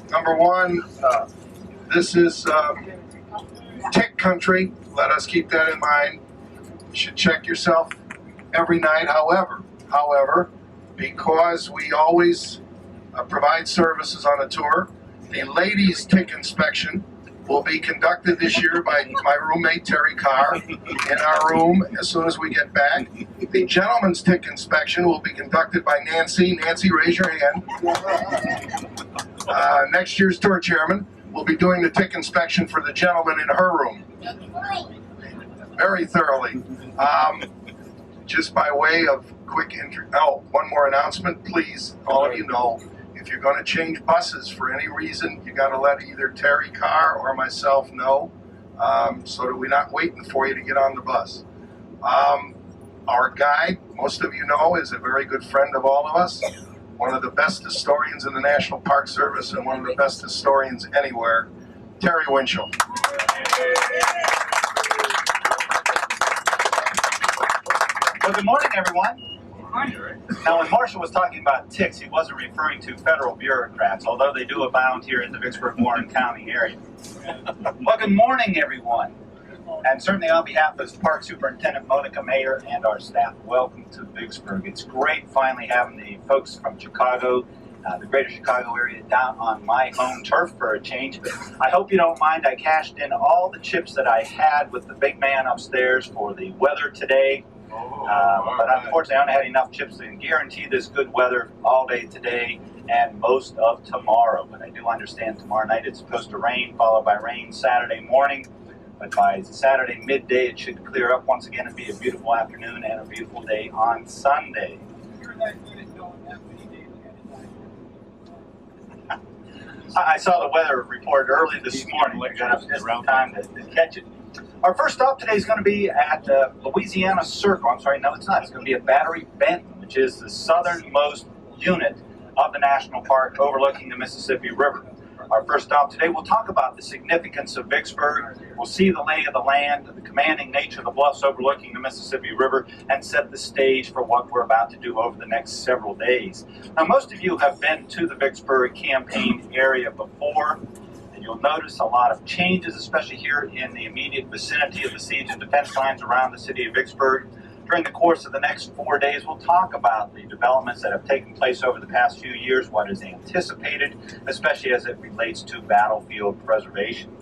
Number one, this is tick country. Let us keep that in mind. You should check yourself every night. However, because we always provide services on a tour, the ladies' tick inspection will be conducted this year by my roommate Terry Carr in our room as soon as we get back. The gentleman's tick inspection will be conducted by Nancy. Nancy, raise your hand. Next year's tour chairman will be doing the tick inspection for the gentleman in her room. Very thoroughly. Just by way of quick one more announcement, please, all of you know, if you're going to change buses for any reason, you got to let either Terry Carr or myself know, so that we're not waiting for you to get on the bus. Our guide, most of you know, is a very good friend of all of us, one of the best historians in the National Park Service and one of the best historians anywhere, Terry Winchell. Well, good morning, everyone. Now, when Marshall was talking about ticks, he wasn't referring to federal bureaucrats, although they do abound here in the Vicksburg-Warren County area. Well, good morning, everyone. And certainly on behalf of Park Superintendent Monica Mayer and our staff, welcome to Vicksburg. It's great finally having the folks from Chicago, the greater Chicago area, down on my home turf for a change. I hope you don't mind, I cashed in all the chips that I had with the big man upstairs for the weather today. But unfortunately, I only had enough chips to guarantee this good weather all day today and most of tomorrow. But I do understand tomorrow night it's supposed to rain, followed by rain Saturday morning. But by Saturday midday, it should clear up once again and be a beautiful afternoon and a beautiful day on Sunday. I saw the weather report early this morning. I got up just in time to catch it. Our first stop today is going to be at Louisiana Circle. I'm sorry, no, it's not. It's going to be at Battery Benton, which is the southernmost unit of the national park overlooking the Mississippi River. Our first stop today, we'll talk about the significance of Vicksburg. We'll see the lay of the land, the commanding nature of the bluffs overlooking the Mississippi River, and set the stage for what we're about to do over the next several days. Now, most of you have been to the Vicksburg campaign area before. You'll notice a lot of changes, especially here in the immediate vicinity of the siege and defense lines around the city of Vicksburg. During the course of the next 4 days, we'll talk about the developments that have taken place over the past few years, what is anticipated, especially as it relates to battlefield preservation.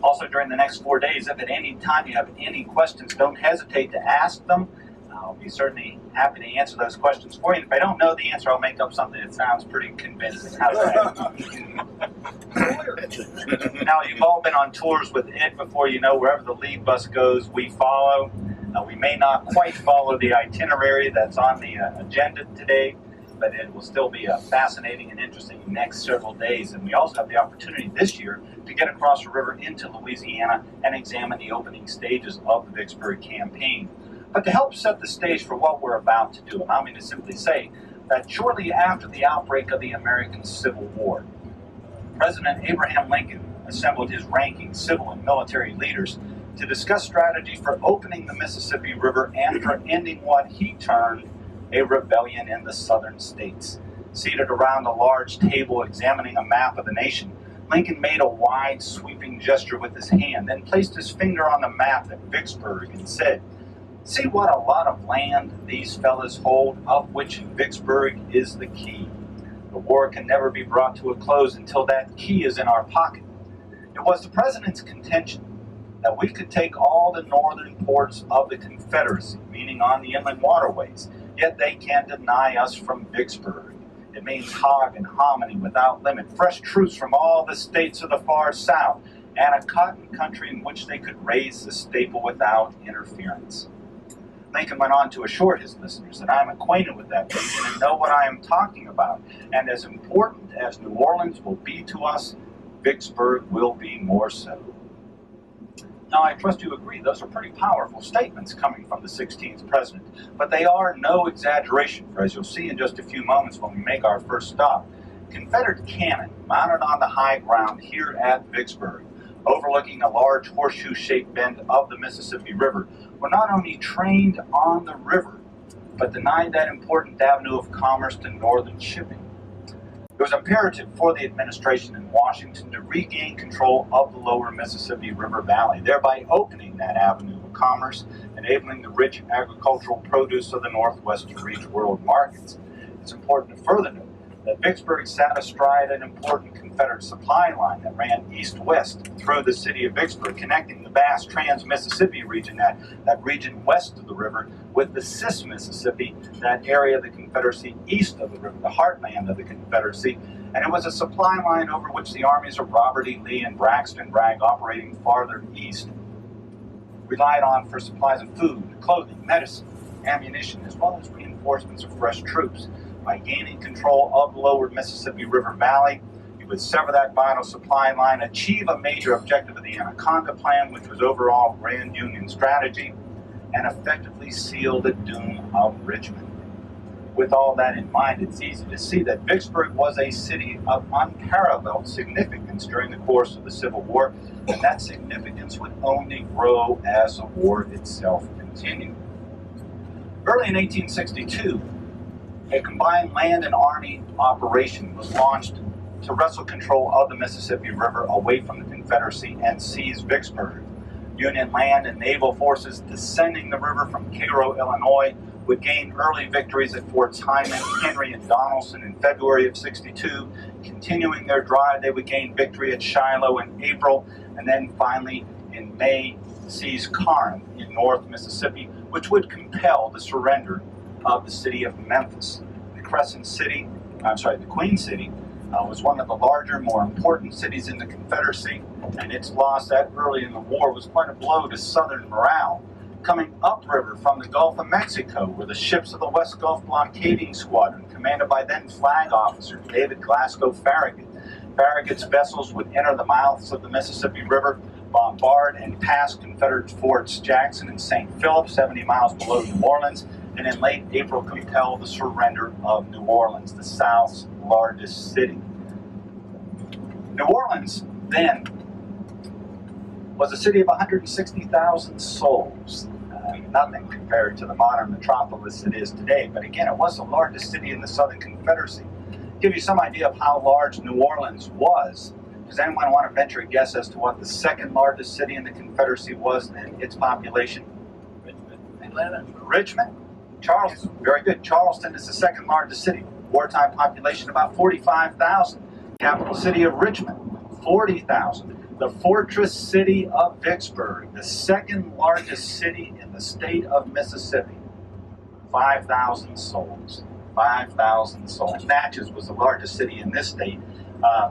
Also, during the next 4 days, if at any time you have any questions, don't hesitate to ask them. I'll be certainly happy to answer those questions for you. If I don't know the answer, I'll make up something that sounds pretty convincing. How's that? Now, you've all been on tours with it before. You know, wherever the lead bus goes, we follow. We may not quite follow the itinerary that's on the agenda today, but it will still be a fascinating and interesting next several days. And we also have the opportunity this year to get across the river into Louisiana and examine the opening stages of the Vicksburg campaign. But to help set the stage for what we're about to do, allow me to simply say that shortly after the outbreak of the American Civil War, President Abraham Lincoln assembled his ranking civil and military leaders to discuss strategy for opening the Mississippi River and for ending what he termed a rebellion in the southern states. Seated around a large table examining a map of the nation, Lincoln made a wide, sweeping gesture with his hand, then placed his finger on the map at Vicksburg and said, "See what a lot of land these fellas hold, of which Vicksburg is the key. The war can never be brought to a close until that key is in our pocket." It was the president's contention that we could take all the northern ports of the Confederacy, meaning on the inland waterways, yet they can't deny us from Vicksburg. It means hog and hominy without limit, fresh troops from all the states of the far south, and a cotton country in which they could raise the staple without interference. Lincoln went on to assure his listeners that I'm acquainted with that vision and know what I am talking about, and as important as New Orleans will be to us, Vicksburg will be more so. Now, I trust you agree those are pretty powerful statements coming from the 16th president, but they are no exaggeration, for as you'll see in just a few moments when we make our first stop, Confederate cannon mounted on the high ground here at Vicksburg, overlooking a large horseshoe-shaped bend of the Mississippi River, were not only trained on the river, but denied that important avenue of commerce to northern shipping. It was imperative for the administration in Washington to regain control of the lower Mississippi River Valley, thereby opening that avenue of commerce, enabling the rich agricultural produce of the Northwest to reach world markets. It's important to further note that Vicksburg sat astride an important Confederate supply line that ran east-west through the city of Vicksburg, connecting the vast trans-Mississippi region, that region west of the river, with the cis-Mississippi, that area of the Confederacy east of the river, the heartland of the Confederacy. And it was a supply line over which the armies of Robert E. Lee and Braxton Bragg, operating farther east, relied on for supplies of food, clothing, medicine, ammunition, as well as reinforcements of fresh troops. By gaining control of the lower Mississippi River Valley, he would sever that vital supply line, achieve a major objective of the Anaconda Plan, which was overall Grand Union strategy, and effectively seal the doom of Richmond. With all that in mind, it's easy to see that Vicksburg was a city of unparalleled significance during the course of the Civil War, and that significance would only grow as the war itself continued. Early in 1862, a combined land and army operation was launched to wrestle control of the Mississippi River away from the Confederacy and seize Vicksburg. Union land and naval forces descending the river from Cairo, Illinois, would gain early victories at Forts Hyman, Henry, and Donelson in February of '62. Continuing their drive, they would gain victory at Shiloh in April, and then finally in May seize Corinth in North Mississippi, which would compel the surrender of the city of Memphis. The Queen City was one of the larger, more important cities in the Confederacy, and its loss that early in the war was quite a blow to Southern morale. Coming upriver from the Gulf of Mexico were the ships of the West Gulf Blockading Squadron, commanded by then Flag Officer David Glasgow Farragut. Farragut's vessels would enter the mouths of the Mississippi River, bombard and pass Confederate forts Jackson and St. Philip, 70 miles below New Orleans, and in late April compelled the surrender of New Orleans, the South's largest city. New Orleans then was a city of 160,000 souls. Nothing compared to the modern metropolis it is today, but again, it was the largest city in the Southern Confederacy. To give you some idea of how large New Orleans was, does anyone want to venture a guess as to what the second largest city in the Confederacy was and its population? Atlanta. Richmond? Charleston. Very good. Charleston is the second largest city. Wartime population about 45,000. Capital city of Richmond, 40,000. The fortress city of Vicksburg, the second largest city in the state of Mississippi, 5,000 souls. 5,000 souls. Natchez was the largest city in this state,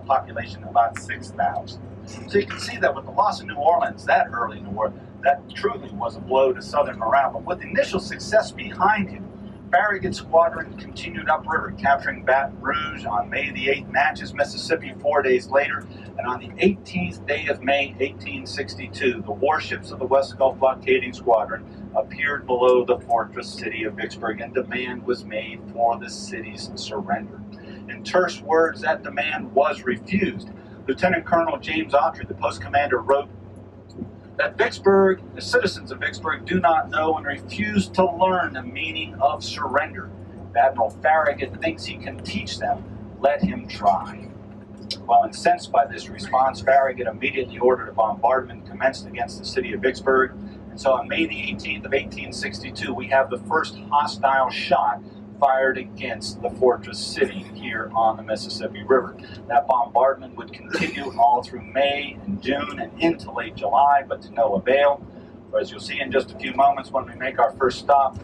population about 6,000. So you can see that with the loss of New Orleans that early in the war, that truly was a blow to Southern morale. But with initial success behind him, Farragut's squadron continued upriver, capturing Baton Rouge on May the 8th, Natchez, Mississippi 4 days later, and on the 18th day of May, 1862, the warships of the West Gulf Blockading Squadron appeared below the fortress city of Vicksburg, and demand was made for the city's surrender. In terse words, that demand was refused. Lieutenant Colonel James Autry, the post commander, wrote that Vicksburg, the citizens of Vicksburg, do not know and refuse to learn the meaning of surrender. If Admiral Farragut thinks he can teach them, let him try. While incensed by this response, Farragut immediately ordered a bombardment commenced against the city of Vicksburg. And so on May the 18th of 1862, we have the first hostile shot fired against the fortress city here on the Mississippi River. That bombardment would continue all through May and June and into late July, but to no avail. For as you'll see in just a few moments when we make our first stop,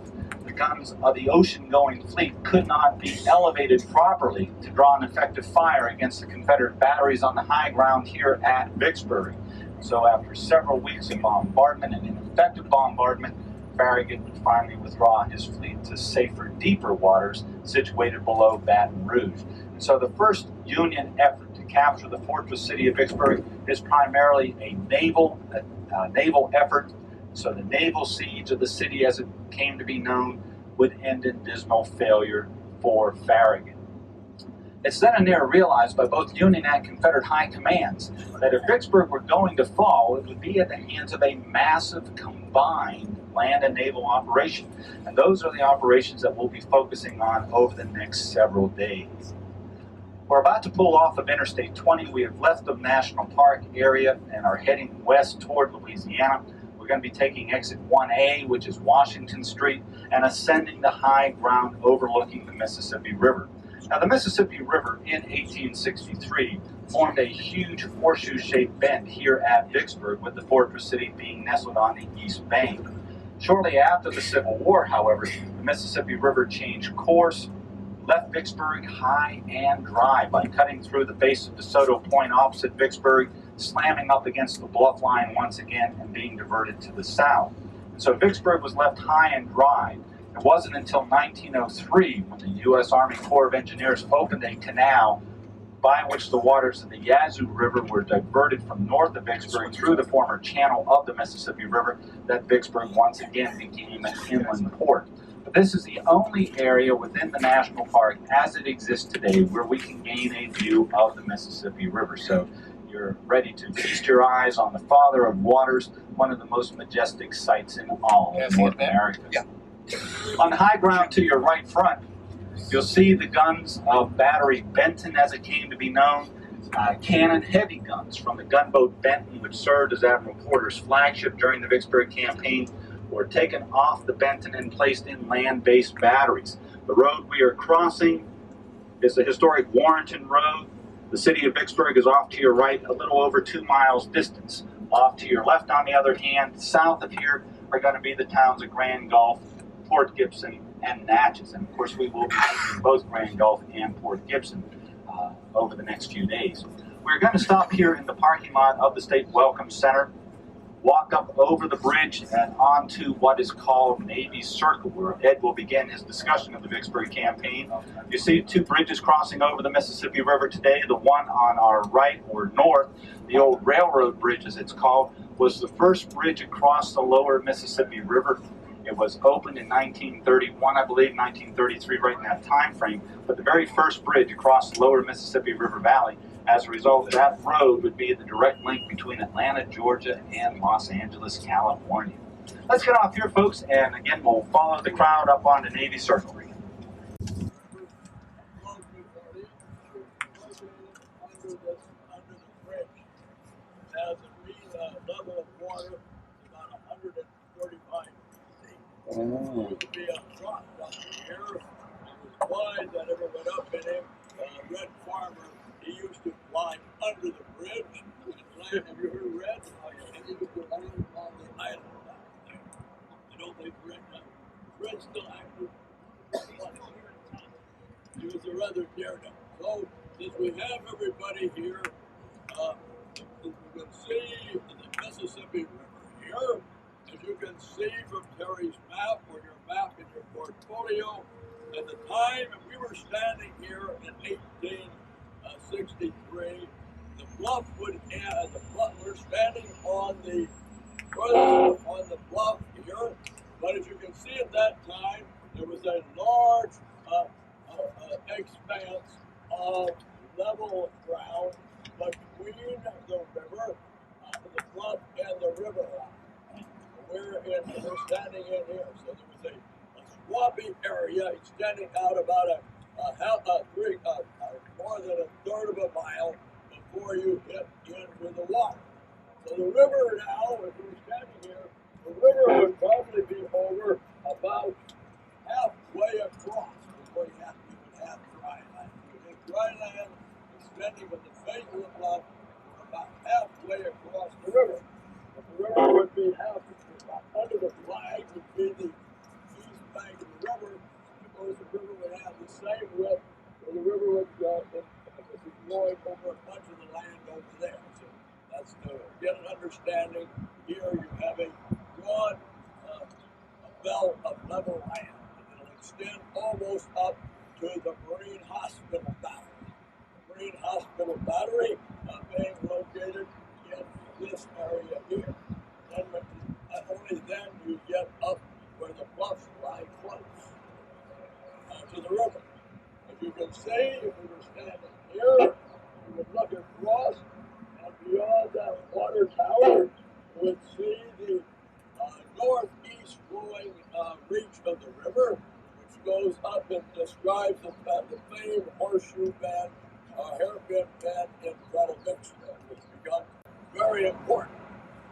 the guns of the ocean-going fleet could not be elevated properly to draw an effective fire against the Confederate batteries on the high ground here at Vicksburg. So after several weeks of bombardment and ineffective bombardment, Farragut would finally withdraw his fleet to safer, deeper waters situated below Baton Rouge. And so the first Union effort to capture the fortress city of Vicksburg is primarily a naval effort. So the naval siege of the city, as it came to be known, would end in dismal failure for Farragut. It's then and there realized by both Union and Confederate high commands that if Vicksburg were going to fall, it would be at the hands of a massive combined land and naval operation. And those are the operations that we'll be focusing on over the next several days. We're about to pull off of Interstate 20. We have left the National Park area and are heading west toward Louisiana. We're going to be taking exit 1A, which is Washington Street, and ascending the high ground overlooking the Mississippi River. Now, the Mississippi River in 1863 formed a huge horseshoe-shaped bend here at Vicksburg, with the fortress city being nestled on the east bank. Shortly after the Civil War, however, the Mississippi River changed course, left Vicksburg high and dry by cutting through the base of DeSoto Point opposite Vicksburg, slamming up against the bluff line once again, and being diverted to the south. So Vicksburg was left high and dry. It wasn't until 1903 when the U.S. Army Corps of Engineers opened a canal by which the waters of the Yazoo River were diverted from north of Vicksburg through the former channel of the Mississippi River, that Vicksburg once again became an inland port. But this is the only area within the national park as it exists today where we can gain a view of the Mississippi River. So you're ready to feast your eyes on the Father of Waters, one of the most majestic sights in all of North America. Yeah. On high ground to your right front, you'll see the guns of Battery Benton, as it came to be known. Cannon heavy guns from the gunboat Benton, which served as Admiral Porter's flagship during the Vicksburg campaign, were taken off the Benton and placed in land-based batteries. The road we are crossing is the historic Warrenton Road. The city of Vicksburg is off to your right, a little over 2 miles distance. Off to your left, on the other hand, south of here, are going to be the towns of Grand Gulf, Port Gibson, and Natchez. And of course, we will be visiting both Grand Gulf and Port Gibson over the next few days. We're going to stop here in the parking lot of the State Welcome Center, walk up over the bridge and onto what is called Navy Circle, where Ed will begin his discussion of the Vicksburg campaign. You see 2 bridges crossing over the Mississippi River today. The one on our right, or north, the old railroad bridge as it's called, was the first bridge across the lower Mississippi River. It was opened in 1931, I believe, 1933, right in that time frame. But the very first bridge across the lower Mississippi River Valley. As a result, that road would be the direct link between Atlanta, Georgia, and Los Angeles, California. Let's get off here, folks, and again, we'll follow the crowd up onto Navy Circle. Has a mean level of water about 135 feet. There used to be a truck down here. It was wide that ever went up in him. Red Farmer, he used to fly under the bridge and land. Have you heard of Red? And he would go land on the island down there. I don't think Red's still active. He was a rather daredevil. So, since we have everybody here, you can see the Mississippi River here. As you can see from Terry's map, or your map in your portfolio, at the time we were standing here in 1863, the bluff would end. We're standing on the bluff here, but as you can see at that time, there was a large expanse of level ground between the river, the bluff, and the river line. We're standing in here, so there was a swampy area extending out about more than a third of a mile before you hit into the water. So the river now, if we're standing here, the river would probably be over about halfway across before you would have dry land. You would have dry land extending from the face of the bluff about halfway across the river. But the river would be about under the flag would be the east bank of the river. Of course, the river would have the same width, where the river would be flowing over a bunch of the land over there. So that's to get an understanding. Here you have a broad belt of level land. It'll extend almost up to the Marine Hospital Battery. The Marine Hospital Battery being located in this area here. And only then you get up where the bluffs lie close to the river. As you can see, if we were standing here, you would look across, and beyond that water tower, you would see the northeast flowing reach of the river, which goes up and describes the famed horseshoe bend Confederate men in front of Vicksburg. It's become very important.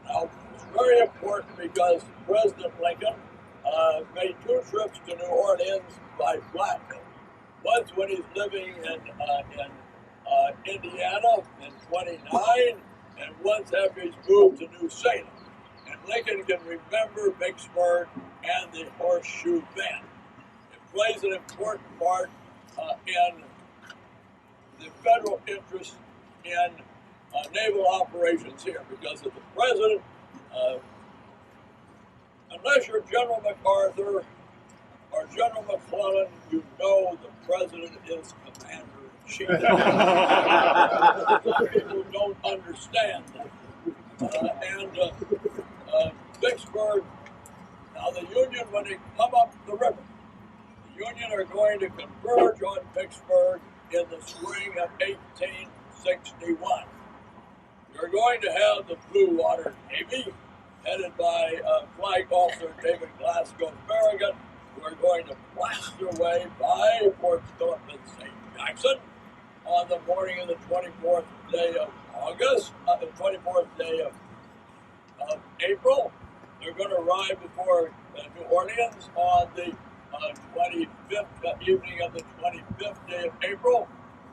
Now, it's very important because President Lincoln made 2 trips to New Orleans by Blakeley. Once when he's living in Indiana in 29, and once after he's moved to New Salem. And Lincoln can remember Vicksburg and the Horseshoe Bend. It plays an important part in the federal interest in naval operations here, because if the president, unless you're General MacArthur or General McClellan, you know the president is commander-in-chief. People don't understand that. Vicksburg, now the Union, when they come up the river, the Union are going to converge on Vicksburg in the spring of 1861. They're going to have the Blue Water Navy, headed by Flag Officer David Glasgow Farragut, who are going to blast their way by Fort Philip and St. Jackson on the morning of the 24th day of August, the 24th day of April. They're going to arrive before New Orleans on the 25th evening of the 25th day of April,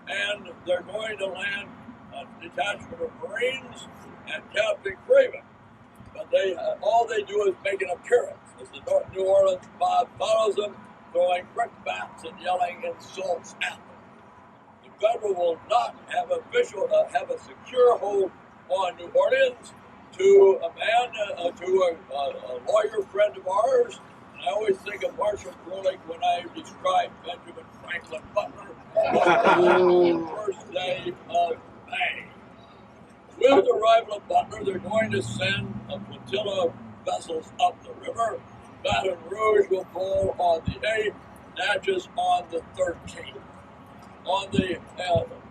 and they're going to land a detachment of Marines and Captain Craven. But all they do is make an appearance as the New Orleans mob follows them, throwing brickbats and yelling insults at them. The Federal will not have a secure hold on New Orleans to a man, to a lawyer friend of ours. And I always think of Marshall Froelich when I describe Benjamin Franklin Butler on the first day of May. With the arrival of Butler, they're going to send a flotilla of vessels up the river. Baton Rouge will fall on the 8th, Natchez on the 13th. On the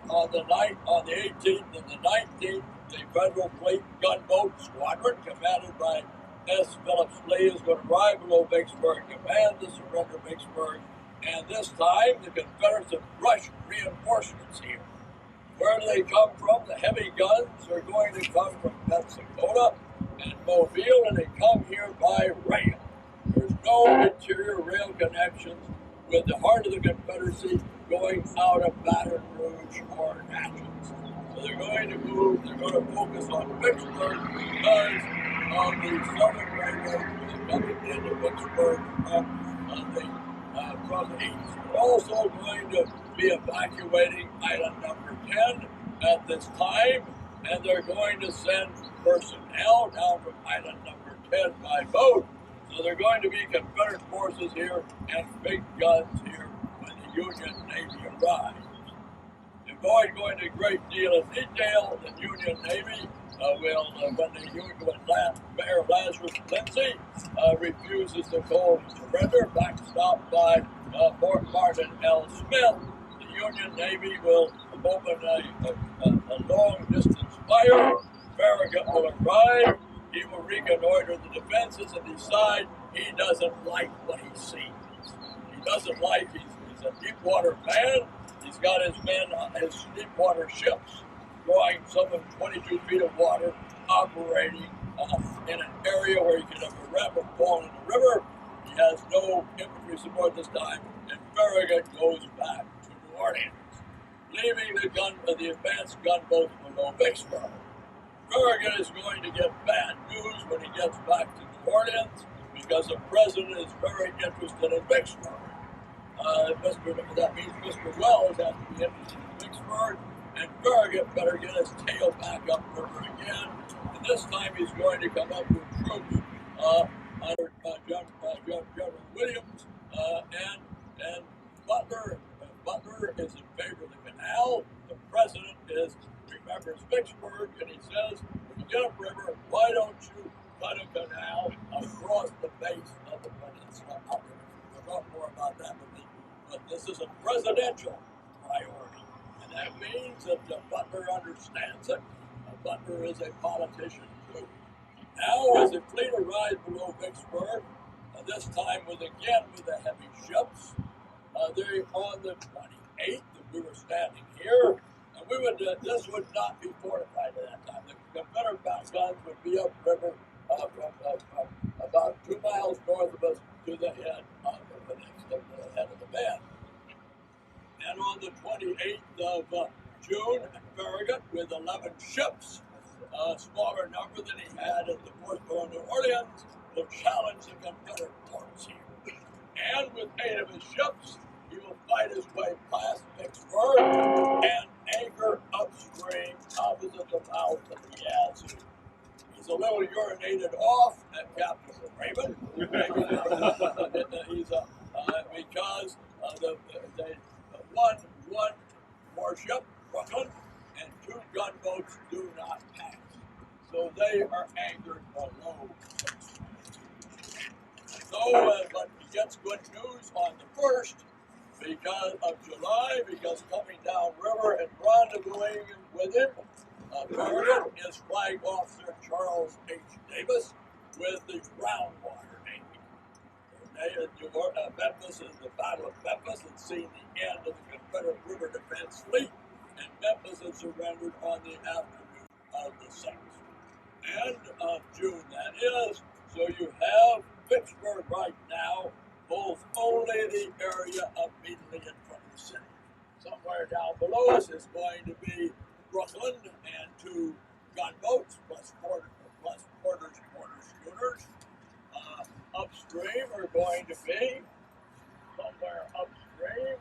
18th and the 19th, the Federal Fleet Gunboat Squadron, commanded by S. Phillips Lee, is going to arrive below Vicksburg, command to surrender Vicksburg, and this time the Confederates have rushed reinforcements here. Where do they come from? The heavy guns are going to come from Pensacola and Mobile, and they come here by rail. There's no interior rail connections with the heart of the Confederacy going out of Baton Rouge or Natchez. So they're going to move, they're going to focus on Vicksburg because of the Southern Railroad coming into Vicksburg from the east. They're also going to be evacuating Island number 10 at this time, and they're going to send personnel down from Island number 10 by boat. So they're going to be Confederate forces here and big guns here when the Union Navy arrives. I'm going to go into a great deal of detail. The Union Navy when Mayor Lazarus Lindsay refuses to call surrender, backstopped by Fort Martin L. Smith, the Union Navy will open a long-distance fire. Farragut will arrive. He will reconnoiter the defenses and decide he doesn't like what he sees. He doesn't like, he's a deep-water man. He's got his men on his deep-water ships drawing some of 22 feet of water, operating in an area where he can have a rapid fall in the river. He has no infantry support this time, and Farragut goes back to New Orleans, leaving the advanced gunboats below Vicksburg. Farragut is going to get bad news when he gets back to New Orleans because the president is very interested in Vicksburg. That means Mr. Wells has to be interested in Vicksburg, and Farragut better get his tail back up river again. And this time he's going to come up with troops under General Williams and Butler. Butler is in favor of the canal. The president remembers Vicksburg, and he says, when you get upriver, why don't you cut a canal across the base of the peninsula upriver? We'll talk more about that, but this is a presidential priority, and that means that Butler understands it. Butler is a politician too. Now, as the fleet arrives below Vicksburg, this time with the heavy ships, they're on the 28th, and we were standing here, and This would not be fortified at that time. The Confederate guns would be upriver from about 2 miles north of us to the head of the head of the bend. And on the 28th of June, Farragut, with 11 ships, a smaller number than he had at the Fourth War in New Orleans, will challenge the Confederate forts here. And with 8 of his ships, he will fight his way past Vicksburg and anchor upstream opposite the mouth of the Yazoo. He's a little urinated off at Captain Raymond. He's because one warship, Brooklyn, and 2 gunboats do not pass. So they are anchored below. So, but he gets good news on the 1st because of July, because coming downriver and rendezvousing with him, Farragut is Flag Officer Charles H. Davis with the Groundwater Navy. Memphis is the Battle of Memphis had seen the end of the Confederate river defense fleet, and Memphis had surrendered on the afternoon of the 6th. End of June, that is. So you have Vicksburg right now holds only the area immediately in front of the city. Somewhere down below us is going to be Brooklyn and 2 gunboats plus porters schooners. Upstream are going to be somewhere upstream,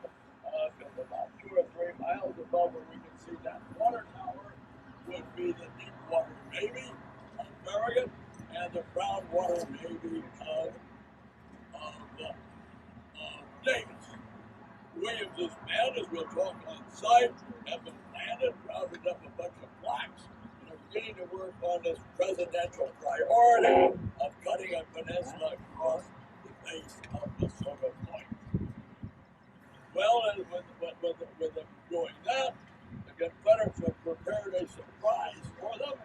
about 2 or 3 miles above where we can see that water tower, would be the Deepwater Navy of Farragut and the Groundwater Navy of Davis. Williams's men, as we'll talk on site, have been landed, rounded up a bunch of blacks, and are beginning to work on this presidential priority of cutting a peninsula across the base of the Soda Point. Well, and with them doing that, the Confederates have prepared a surprise for them.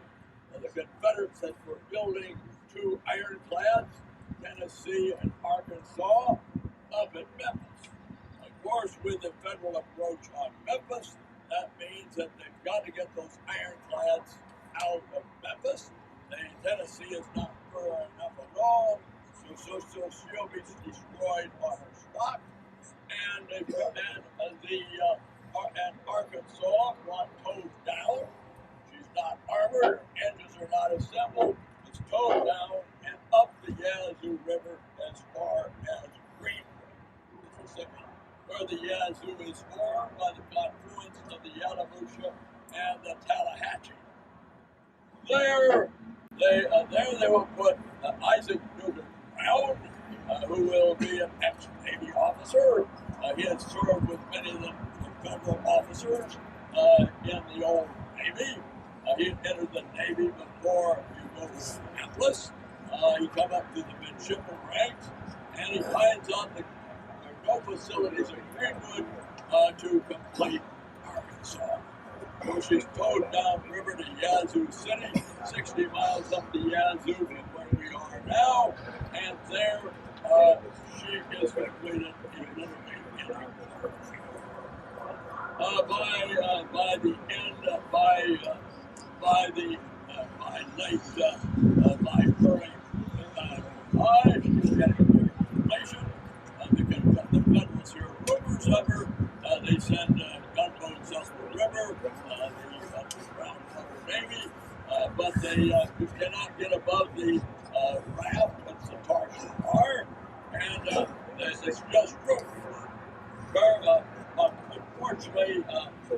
The Confederates that were building 2 ironclads, Tennessee and Arkansas, up at Memphis. Of course, with the federal approach on Memphis, that means that they've got to get those ironclads out of Memphis. Tennessee is not far enough along, so she'll be destroyed on her spot. And Arkansas brought towed down. She's not armored, engines are not assembled. It's towed down and up the Yazoo River as far as Greenwood, Mississippi, where the Yazoo is formed by the confluence of the Yallabusha and the Tallahatchie. There they will put Isaac Newton Brown, who will be an ex-Navy officer. He has served with many of the federal officers in the old Navy. He entered the Navy before he go to Annapolis. He come up to the midshipman ranks, and he finds out that there are no facilities in Greenwood to complete Arkansas. So she's towed down river to Yazoo City, 60 miles up the Yazoo from where we are now, and there she is completed in literally in a by the end, by late, by early she's getting information. The Federals hear rumors of her. They send gunboats up the river, the Groundwater Navy, but they cannot get above the raft of the Tarshish Bar, and it's just rumors. Unfortunately for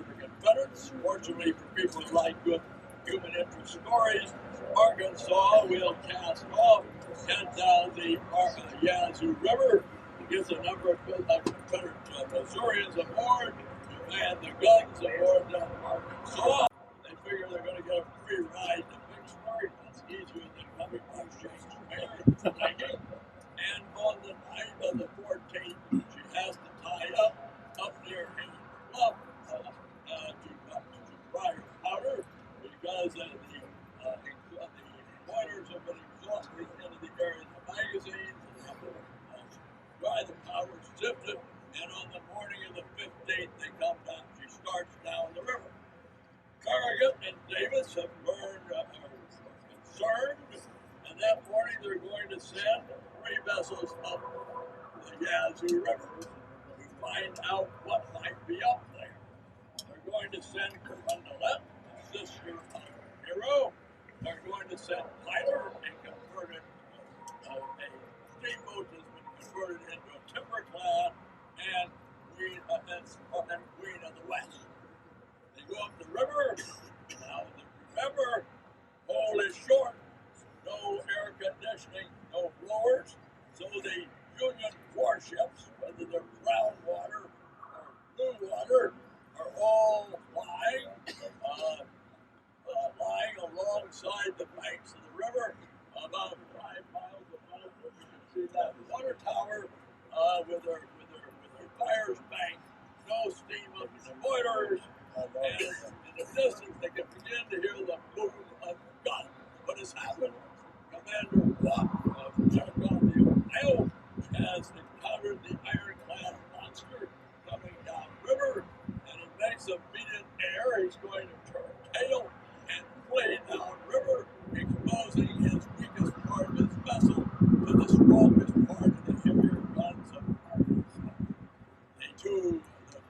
the Confederates, fortunately for people who like good human interest stories, Arkansas will cast off, head down the Yazoo River, gets a number of Confederate Missourians aboard, and the guns aboard Arkansas. They figure they're going to get a free ride to Vicksburg. That's easier than coming by Shakespeare. And on the night of the 14th, she has to tie up near a bluff to dry her powder because the pointers have been exhausted into the area of the magazines and have to dry the powder, sift it, and on the morning of the 15th, they come down. She starts some are concerned, and that morning they're going to send 3 vessels up the Yazoo River to find out what might be up there. They're going to send Confederate, sister of Hero. They're going to send Tyler, a converted, a steamboat has been converted into a timber-clad, and Queen of the West. They go up the river. Now, remember, coal is short, no air conditioning, no blowers, so the Union warships, whether they're brown water or blue water, are all lying alongside the banks of the river, about 5 miles above. You can see that water tower with their fire's bank, no steam up in the boilers, and in the distance they can begin to hear the boom of guns. What has happened? Commander Watt of Philadelphia, Ohio, has encountered the ironclad monster coming downriver, and it makes him beat in air. He's going to turn tail and flee downriver, exposing his weakest part of his vessel to the strongest part of the heavier guns of Arkansas.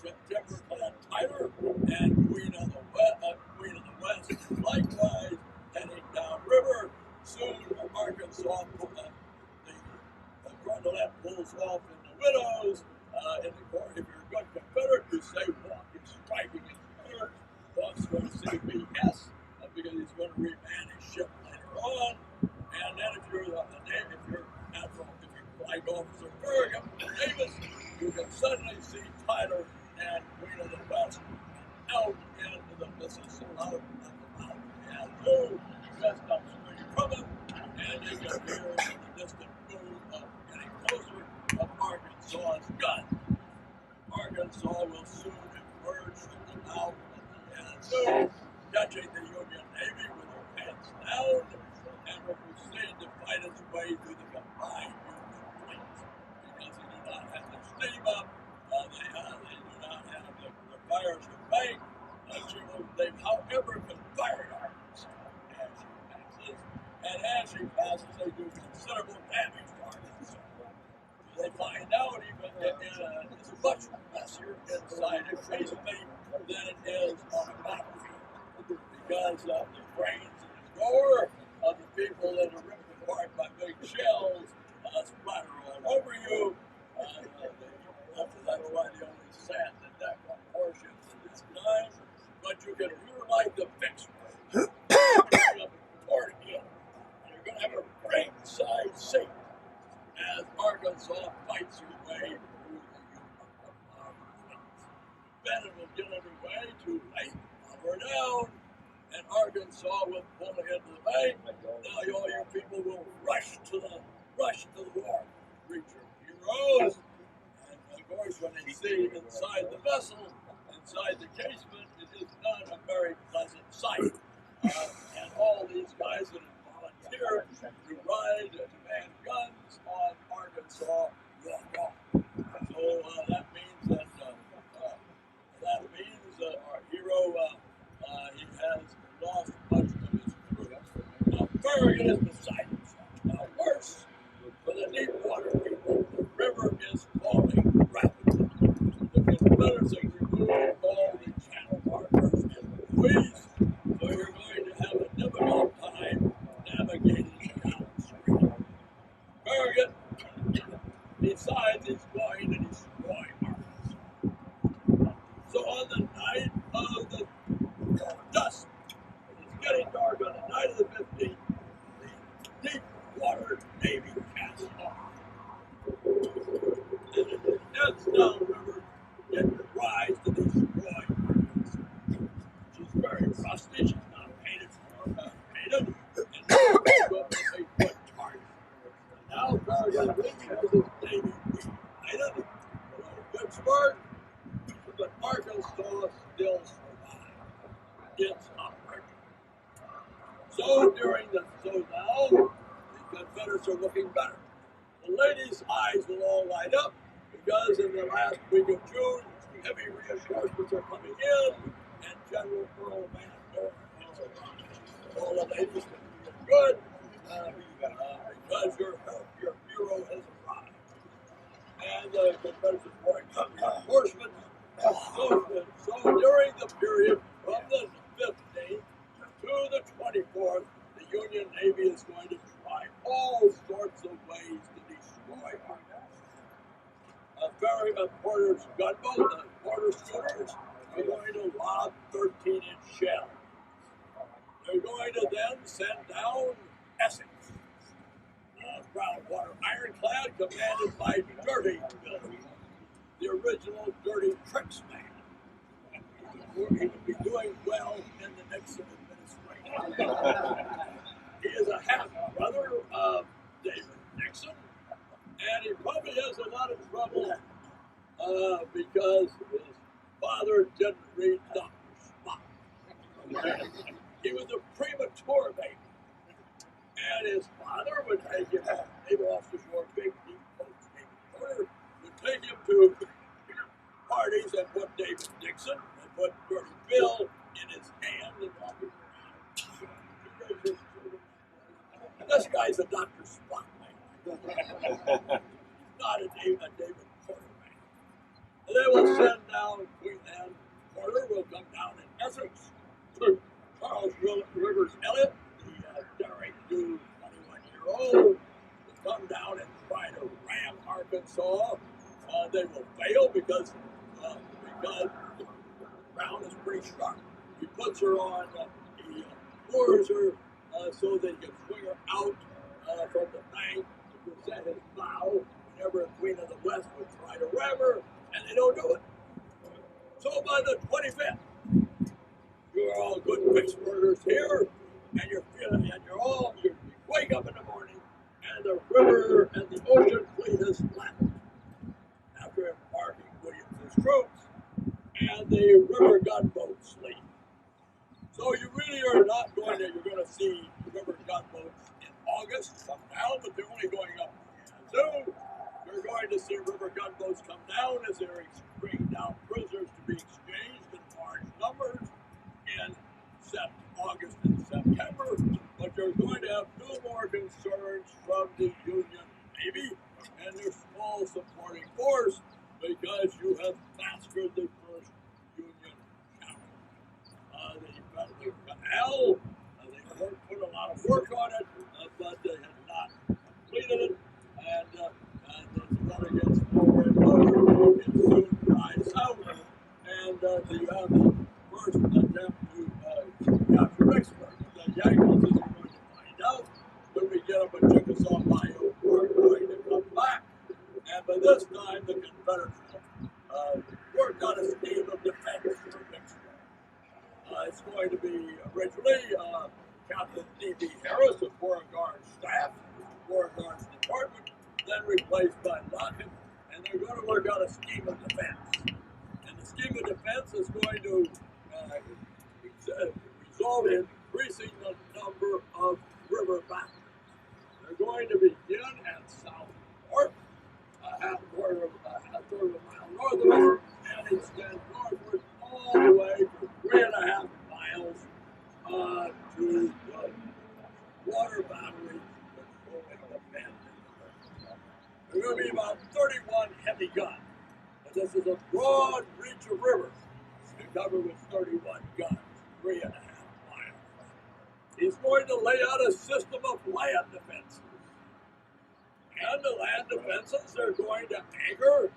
The timber-clad Tyler and Queen of the West, likewise heading downriver. Soon Arkansas, the Confederate pulls off in the Willows. If you're a good Confederate, you say Walk is striking his colors. Walk's going to say BS because he's going to reman his ship later on. And then if you're Flight Officer Bergen Davis, you can suddenly see Tyler and Queen of the West out into the Mississippi, out of the mountain Yazoo, just upstream from him, and you can hear the distant boom of getting closer of Arkansas's guns. Arkansas will soon emerge from the mouth of the Yazoo, catching the Union Navy with their pants down, and will proceed to fight its way through the combined Union fleets. Because they do not have the steam up, they do not have the fires to bank. They've, however, been fired Arkansas as she passes, and as she passes, they do considerable damage to Arkansas. So they find out even that it's much messier inside a casemate than it is on a battlefield, because of the brains in the gore of the people that are ripped apart by big shells splatter all over you. That's why they only sand the deck on warships at this time. But you can hear like the Vicksburg up toward again. And you're going to have a ringside seat as Arkansas fights her way through the Union fleets. Benton will get underway too late, power down, and Arkansas will pull into the bank. Now all your people will rush to the war, reach your heroes. And of course, when they see inside the vessel, inside the casement, it is not a very pleasant sight. And all these guys that have volunteered to ride to man guns on Arkansas walk off. So that means our hero he has lost much of his crew. Now Bergen is beside himself. Now worse for the deep water people, the river is falling rapidly. The Confederates have removed all the channel markers and buoys, so you're going to have a difficult time navigating downstream. Bergen decides he's going to destroy Arkansas. So on the night of the dusk, it's getting dark on the night of the 15th, the deep water Navy casts off. And it heads downriver, it tries to destroy Arkansas. She's very rusty, she's not painted, and she's going to be a good target. Now Bergen has his Navy reunited from Vicksburg, but Arkansas still survives. It's upward. So now the Confederates are looking better. The ladies' eyes will all light up because in the last week of June, heavy reinforcements are coming in, and General Earl Van Dorn has arrived. ladies can be good because your hero has arrived. And the Confederates are pouring reinforcements. So during the period from the 15th to the 24th, the Union Navy is going to try all sorts of ways to destroy our nation. Ferry Porter's gunboat, the Porter schooners, are going to lob 13-inch shells. They're going to then send down Essex, brown water ironclad commanded by Dirty Bill, the original Dirty Tricks man. He would be doing well in the Nixon administration. He is a half-brother of David Nixon, and he probably has a lot of trouble because his father didn't read Dr. Spock. He was a premature baby, and his father would take him, naval officers wore big, deep coats. David Porter would take him to parties and put David Nixon and put Dirty Bill in his hand and walk him around. And this guy's a Dr. Spock man. Not a David Porter man. And they will send down Queen Anne Porter will come down in Essex to Charles Rivers Elliott, the daring do 21-year-old, will come down and try to ram Arkansas. They will fail because Brown is pretty sharp. He puts her on, he lures her so they can swing her out from the bank to present his bow whenever a Queen of the West would try to ram her, and they don't do it. So by the 25th, you're all good Vicksburgers here, and you're feeling, and you wake up in the morning, and the river and the ocean fleet has flattened after embarking Williams's troops, and the river gunboats leave. So you really are not going to, you're going to see river gunboats in August come down, but they're only going up in June. You're going to see river gunboats come down as they're bringing down prisoners to be exchanged in large numbers in August and September, but you're going to have no more concerns from the Union Navy and their small supporting force because you have mastered the first Union channel. The canal, they put a lot of work on it, but they had not completed it, and the weather gets lower and lower, it soon dries out, and you have the first attempt to capture Vicksburg. The Yankees, as we're going to find out, when we get up at Chickasaw Bayou, are going to come back, and by this time the Confederates worked on a scheme of defense for Vicksburg. It's going to be originally Captain D.B. Harris of Beauregard's staff, Beauregard's department, then replaced by Lockett, and they're going to work out a scheme of defense. And the scheme of defense is going to result in increasing the number of river batteries. They're going to begin at Southport, a third of a mile north of us, and extend northward all the way for 3.5 miles to the water battery controlling the Benton. There are going to be about 31 heavy guns, and this is a broad reach of river to cover with 31 guns, 3.5 miles. He's going to lay out a system of land defenses. And the land defenses are going to anchor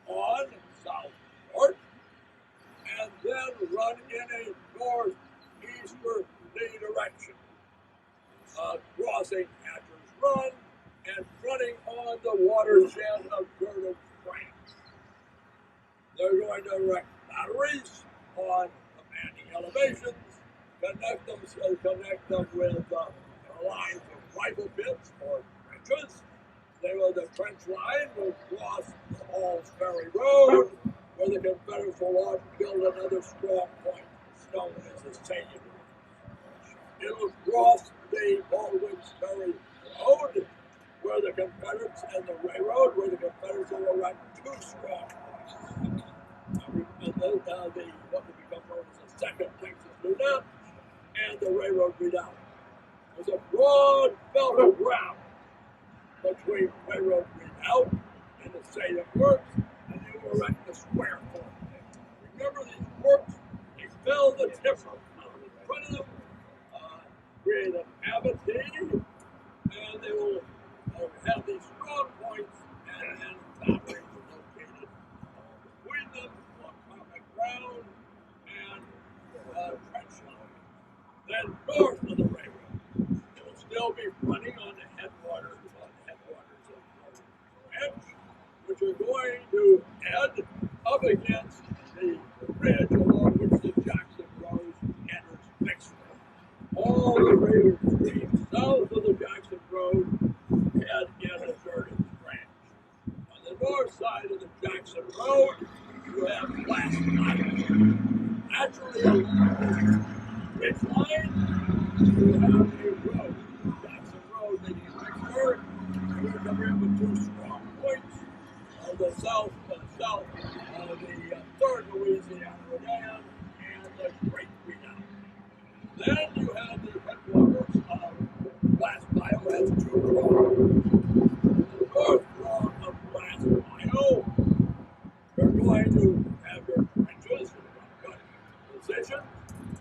on Southport and then run in a northeasterly direction, crossing Hatcher's Run and running on the watershed of Girdle Springs. They're going to erect batteries on commanding elevations, connect them with lines of rifle pits or trenches. The trench line will cross the Halls Ferry Road, where the Confederates will build another strong point, known as the Siege Martyr. It will cross the Baldwin's Ferry Road, where the Confederates, and the railroad, where the Confederates will erect 2 strong points. What will become known as the Second Texas Lunette, and the railroad redoubt. was a broad belt of ground between Railroad Redoubt and the State Works, and they will erect the square fort. Remember these works? They fill the timber out in front of them, create an amity, and they will have these strong points and batteries located between them on common ground and trench line. Then north of the railroad, it will still be running on the headwaters of North Branch, which are going to head up against the bridge along which the Jackson Road enters Vicksburg. All the railroad streams south of the Jackson Road head in a Jordan branch. On the north side of the Jackson Road, you have Blast Road. Naturally, along this ridge line, you have a road, Jackson Road, leading to Vicksburg. You're covering with two strong points on the south of the 3rd Louisiana Redan and the Great Redoubt. Then you have the headquarters of Blast Bio has two prongs. The north prong of Blast Bio, you're going to have your trenches in one position,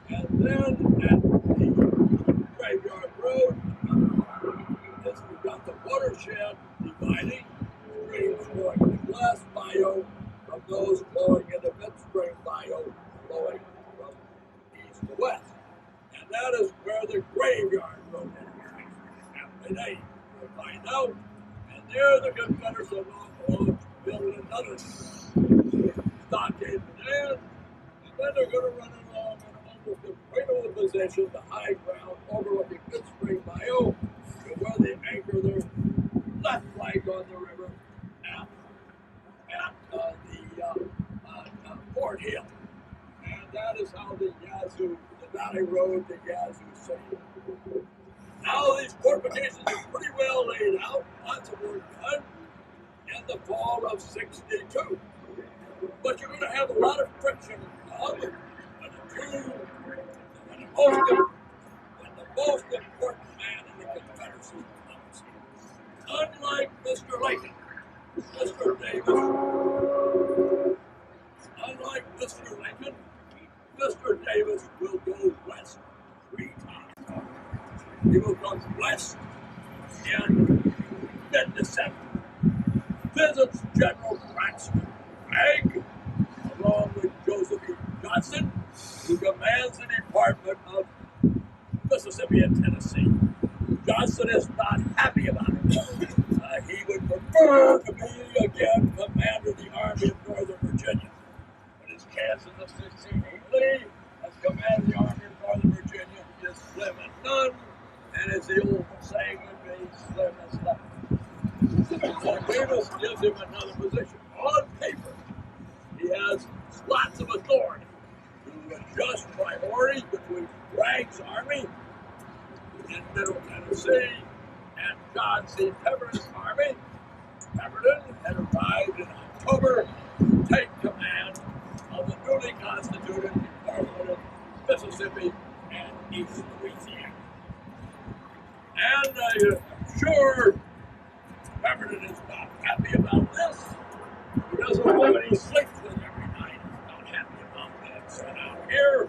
and then at the Graveyard Road, you've got the watershed dividing streams flowing into Blast Bio from those flowing into Vicksburg Bio, flowing from east to west. And that is where the Graveyard Road intersects. And they will find out, and there the Confederates will build another stockade there, and then they're going to run along in almost the cradle position, the high ground overlooking Vicksburg Bio, to where they anchor their left flank on the river at Fort Hill. And that is how the Valley Road to Yazoo City. Now these fortifications are pretty well laid out, lots of work done in the fall of '62. But you're going to have a lot of friction when the most important man in the Confederacy comes here. Unlike Mr. Lincoln, Mr. Davis will go west 3 times. He will come west in mid-December. Visits General Braxton Bragg, along with Joseph E. Johnson, who commands the Department of Mississippi and Tennessee. Johnson is not happy about it. He would prefer to be again commander of the Army of Northern Virginia. But his chances of succeeding Lee as commander of the Army of Northern Virginia is slim and none, and as the old saying would be, slim as nothing. So Davis gives him another position. On paper, he has lots of authority to adjust priorities between Bragg's army in Middle Tennessee and John C. Pemberton's army. Pemberton had arrived in October to take command of the newly constituted Department of Mississippi and East Louisiana. And I'm sure Pemberton is not happy about this. He doesn't want he sleeps with every night. He's not happy about that. So now here,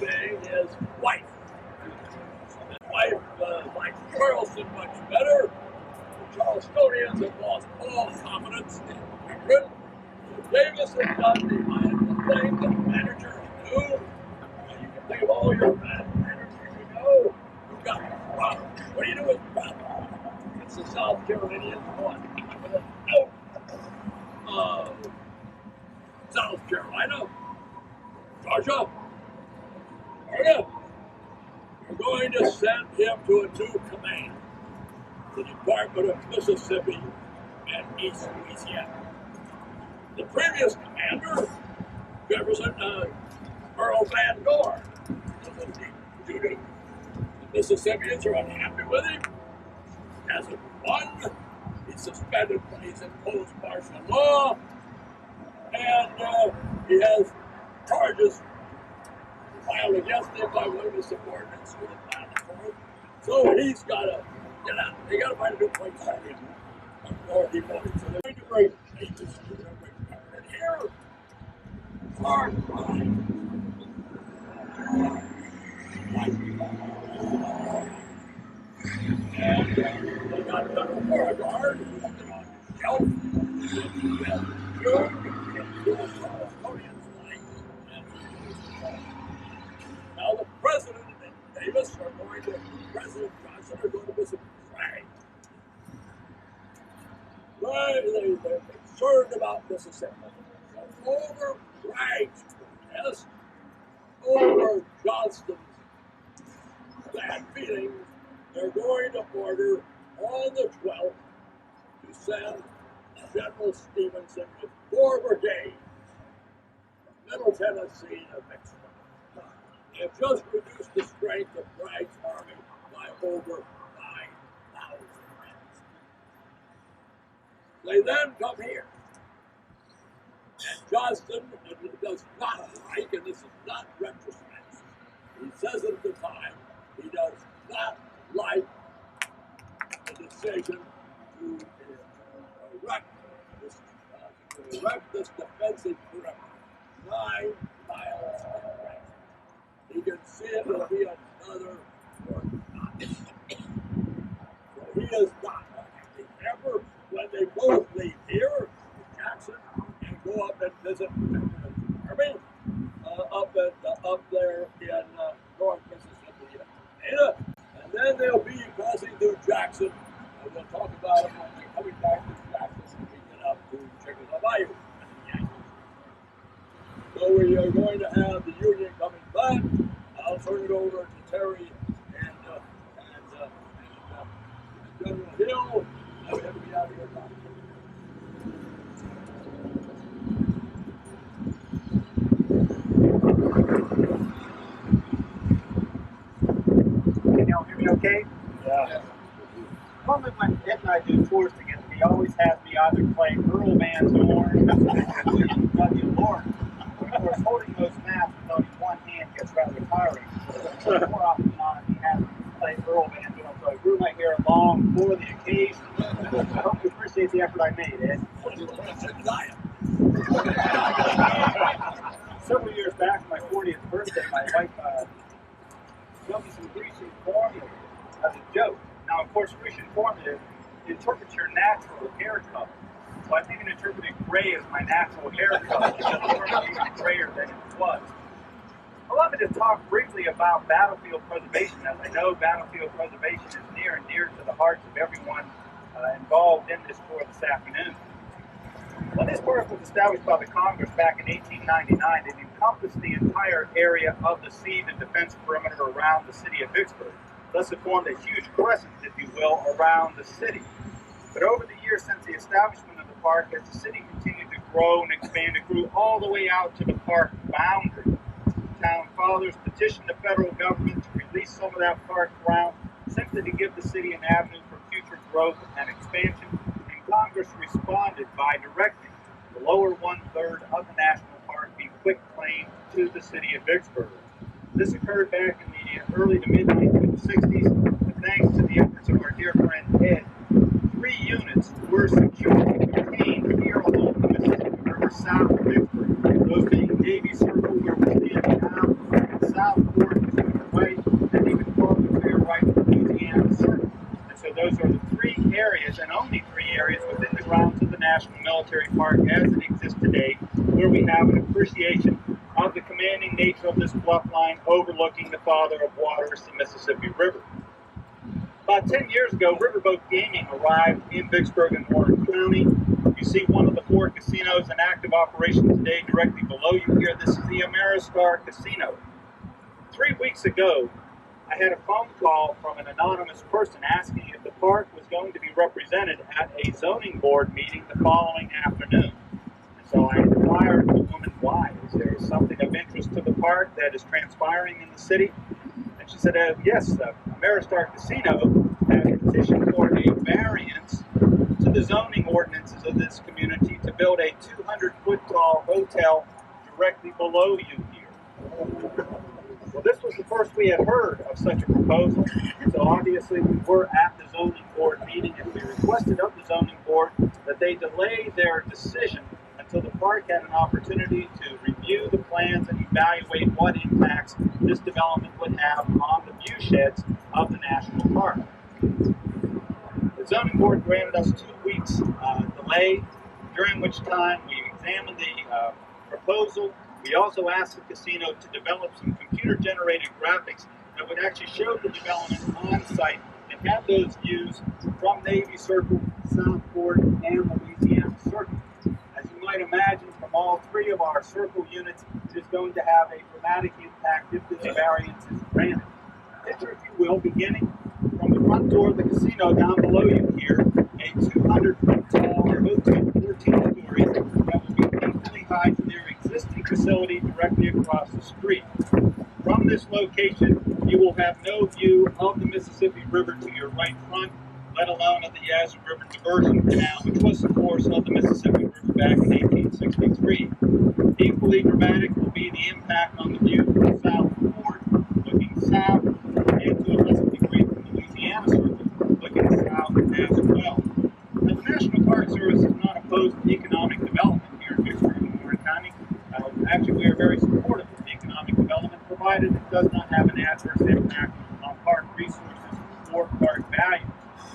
being his wife. His wife likes Charleston much better. The Charlestonians have lost all confidence in Pemberton. So Davis has done the thing that managers do. You can think of all your managers you know. You've got Rob. What do you do with Rob? It's the South Carolinians one. South Carolina, Georgia, Florida. We're going to send him to a new command, the Department of Mississippi and East Louisiana. The previous commander, Jefferson Earl Van Dorn, was a deep duty. The Mississippians are unhappy with him. He hasn't won. He's suspended when he's imposed martial law. And he has charges filed against him by one of his subordinates with a So he's got to get out. They got to find a new place for him. Or he won't. So they're going to bring Jesus to Vicksburg. And here are mine. And they got another war guard looking on the shelf. Now the president and Davis are going to, President Johnson are going to visit Frank. They're concerned about Mississippi. So over Frank's protest, over Johnston's bad feelings, they're going to order on the 12th to send General Stevenson with 4 brigades from Middle Tennessee to Vicksburg. They've just reduced the strength of Bragg's army by over 9,000 men. They then come here. And Johnston does not like, and this is not retrospect, he says it at the time, he does not like the decision to erect this defensive perimeter 9 miles in length. He can see it will be another Fort Knox. So he is not. Remember when they both leave here, Jackson, and go up and visit the army up there in North Mississippi, and then they'll be passing through Jackson, and we'll talk about it when they're coming back to Jackson and we get up to Chickasaw Bayou. So we are going to have the Union coming back. I'll turn it over to Terry and General Hill. And we have to be out of here now. Can y'all hear me okay? Yeah. Normally when Ed and I do tours together, he always has me either play Earl Van's horn or William W. Lawrence. Of course, holding those masks with only one hand gets rather tiring. So more often than not, he has me play Earl Van. So I grew my hair long for the occasion. I hope you appreciate the effort I made, Ed. Several years back, for my 40th birthday, my wife showed me some Grecian formula as a joke. Now, of course, Grecian formula interprets your natural hair color. So I think it interpreted gray as my natural hair color because it was even grayer than it was. Allow me to talk briefly about battlefield preservation, as I know battlefield preservation is near and dear to the hearts of everyone involved in this tour this afternoon. When this park was established by the Congress back in 1899, it encompassed the entire area of the siege and defense perimeter around the city of Vicksburg. Thus it formed a huge crescent, if you will, around the city. But over the years since the establishment of the park, as the city continued to grow and expand, it grew all the way out to the park boundary. Town fathers petitioned the federal government to release some of that park ground simply to give the city an avenue for future growth and expansion, and Congress responded by directing the lower 1/3 of the national park be quitclaimed to the city of Vicksburg. This occurred back in the early to mid-1960s, and thanks to the efforts of our dear friend Ed, 3 units were secured and contained here along the Mississippi River south of Vicksburg, those being Navy Circle, where we stand now, and Southport to the right, and even farther to your right, Louisiana Circle. And so those are the 3 areas, and only 3 areas within the grounds of the National Military Park as it exists today, where we have an appreciation of the commanding nature of this bluff line overlooking the Father of Waters, the Mississippi River. About 10 years ago, riverboat gaming arrived in Vicksburg and Warren County. You see one of the 4 casinos in active operation today directly below you here. This is the Ameristar Casino. 3 weeks ago, I had a phone call from an anonymous person asking if the park was going to be represented at a zoning board meeting the following afternoon. So I inquired the woman why. Is there something of interest to the park that is transpiring in the city? And she said, yes, Ameristar Casino has petitioned for a variance to the zoning ordinances of this community to build a 200-foot tall hotel directly below you here. Well, this was the first we had heard of such a proposal. So obviously we were at the zoning board meeting, and we requested of the zoning board that they delay their decision until the park had an opportunity to review the plans and evaluate what impacts this development would have on the view sheds of the national park. The zoning board granted us 2 weeks delay, during which time we examined the proposal. We also asked the casino to develop some computer-generated graphics that would actually show the development on site and have those views from Navy Circle, Southport, and Louisiana Circle. As you might imagine, from all 3 of our circle units, it is going to have a dramatic impact if this variance is granted. Picture, if you will, beginning from the front door of the casino down below you here, a 200-foot tall hotel, 14 stories, that will be equally high to their existing facility directly across the street. From this location, you will have no view of the Mississippi River to your right front, let alone of the Yazoo River Diversion Canal, which was the course of the Mississippi River back in 1863. Equally dramatic will be the impact on the view from Southport, looking south, and to a lesser degree from Louisiana Circle, looking south as well. Now, the National Park Service is not opposed to economic development here in Vicksburg and Warren County. Actually, we are very supportive of economic development, provided it does not have an adverse impact on park resources or park value.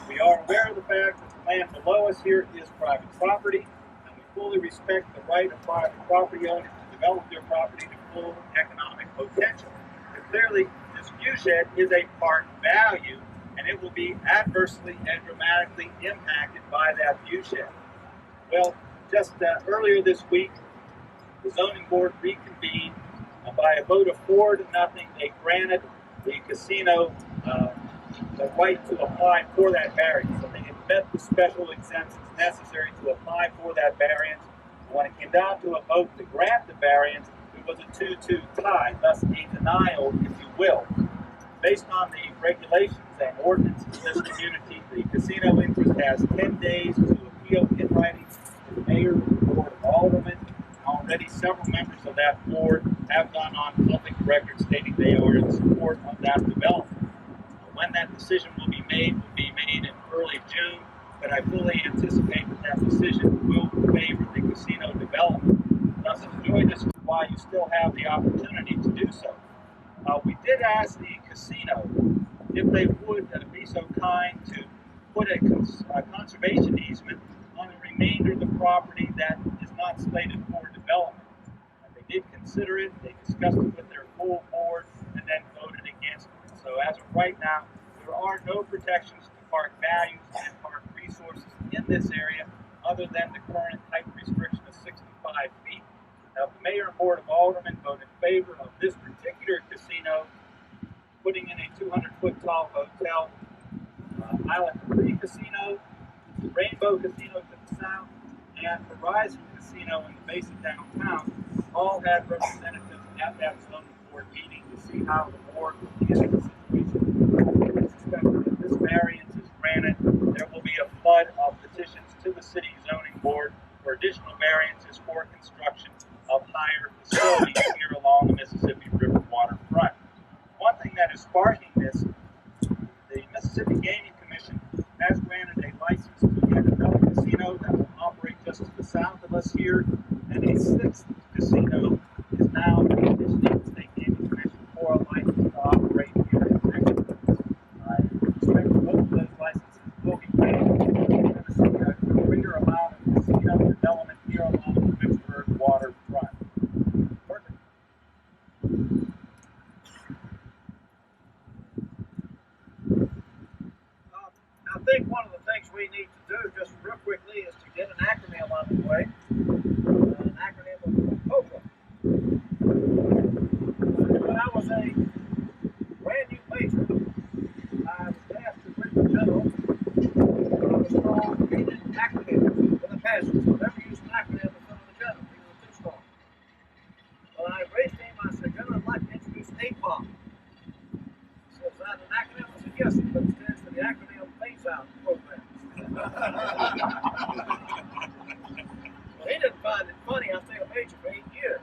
We are aware of the fact that the land below us here is private property, and we fully respect the right of private property owners to develop their property to full economic potential. But clearly, this view shed is a park value, and it will be adversely and dramatically impacted by that view shed. Well, just earlier this week, the zoning board reconvened. By a vote of 4-0, they granted the casino the right to apply for that variance. So they had met the special exemptions necessary to apply for that variance. When it came down to a vote to grant the variance, it was a 2-2 tie, thus a denial, if you will. Based on the regulations and ordinances in this community, the casino interest has 10 days to appeal in writing to the mayor, the board of aldermen. Already several members of that board have gone on public record stating they are in support of that development. When that decision will be made in early June, but I fully anticipate that that decision will favor the casino development. Thus, enjoy this while you still have the opportunity to do so. We did ask the casino if they would be so kind to put a conservation easement on the remainder of the property that is not slated for development. They did consider it, they discussed it with their full board, and then voted against it. So as of right now, there are no protections to park values and park resources in this area other than the current height restriction of 65 feet. Now, the mayor and board of aldermen voted in favor of this particular casino, putting in a 200-foot tall hotel. Island Capri Casino, Rainbow Casino to the south, and Horizon Casino in the base of downtown all had representatives at that zoning board meeting to see how the board would handle the situation. It's expected that this variance is granted, there will be a flood of petitions to the city zoning board for additional variances for construction of higher facilities here along the Mississippi River waterfront. One thing that is sparking this, the Mississippi Gaming Commission has granted a license to yet another casino that will operate just to the south of us here, and a 6th casino is now petitioning the State Gaming Commission for a license to operate here in Texas. I expect both of those licenses will be granted. We're going to see a greater amount of casino development here along the Vicksburg waterfront. Perfect. I think one of the things we need to do, just real quickly, is to get an acronym out of the way. An acronym of COPA. When I was a brand new major, I was asked to bring the general what was called reading acronyms for the passage. So never use an acronym in front of the general. He was too strong. When I raised him, I said, General, I'd like to introduce APOM. So is that an acronym? I said, yes, but it stands for the acronym Phase Out Program. Well, he didn't find it funny. I stayed a major for 8 years.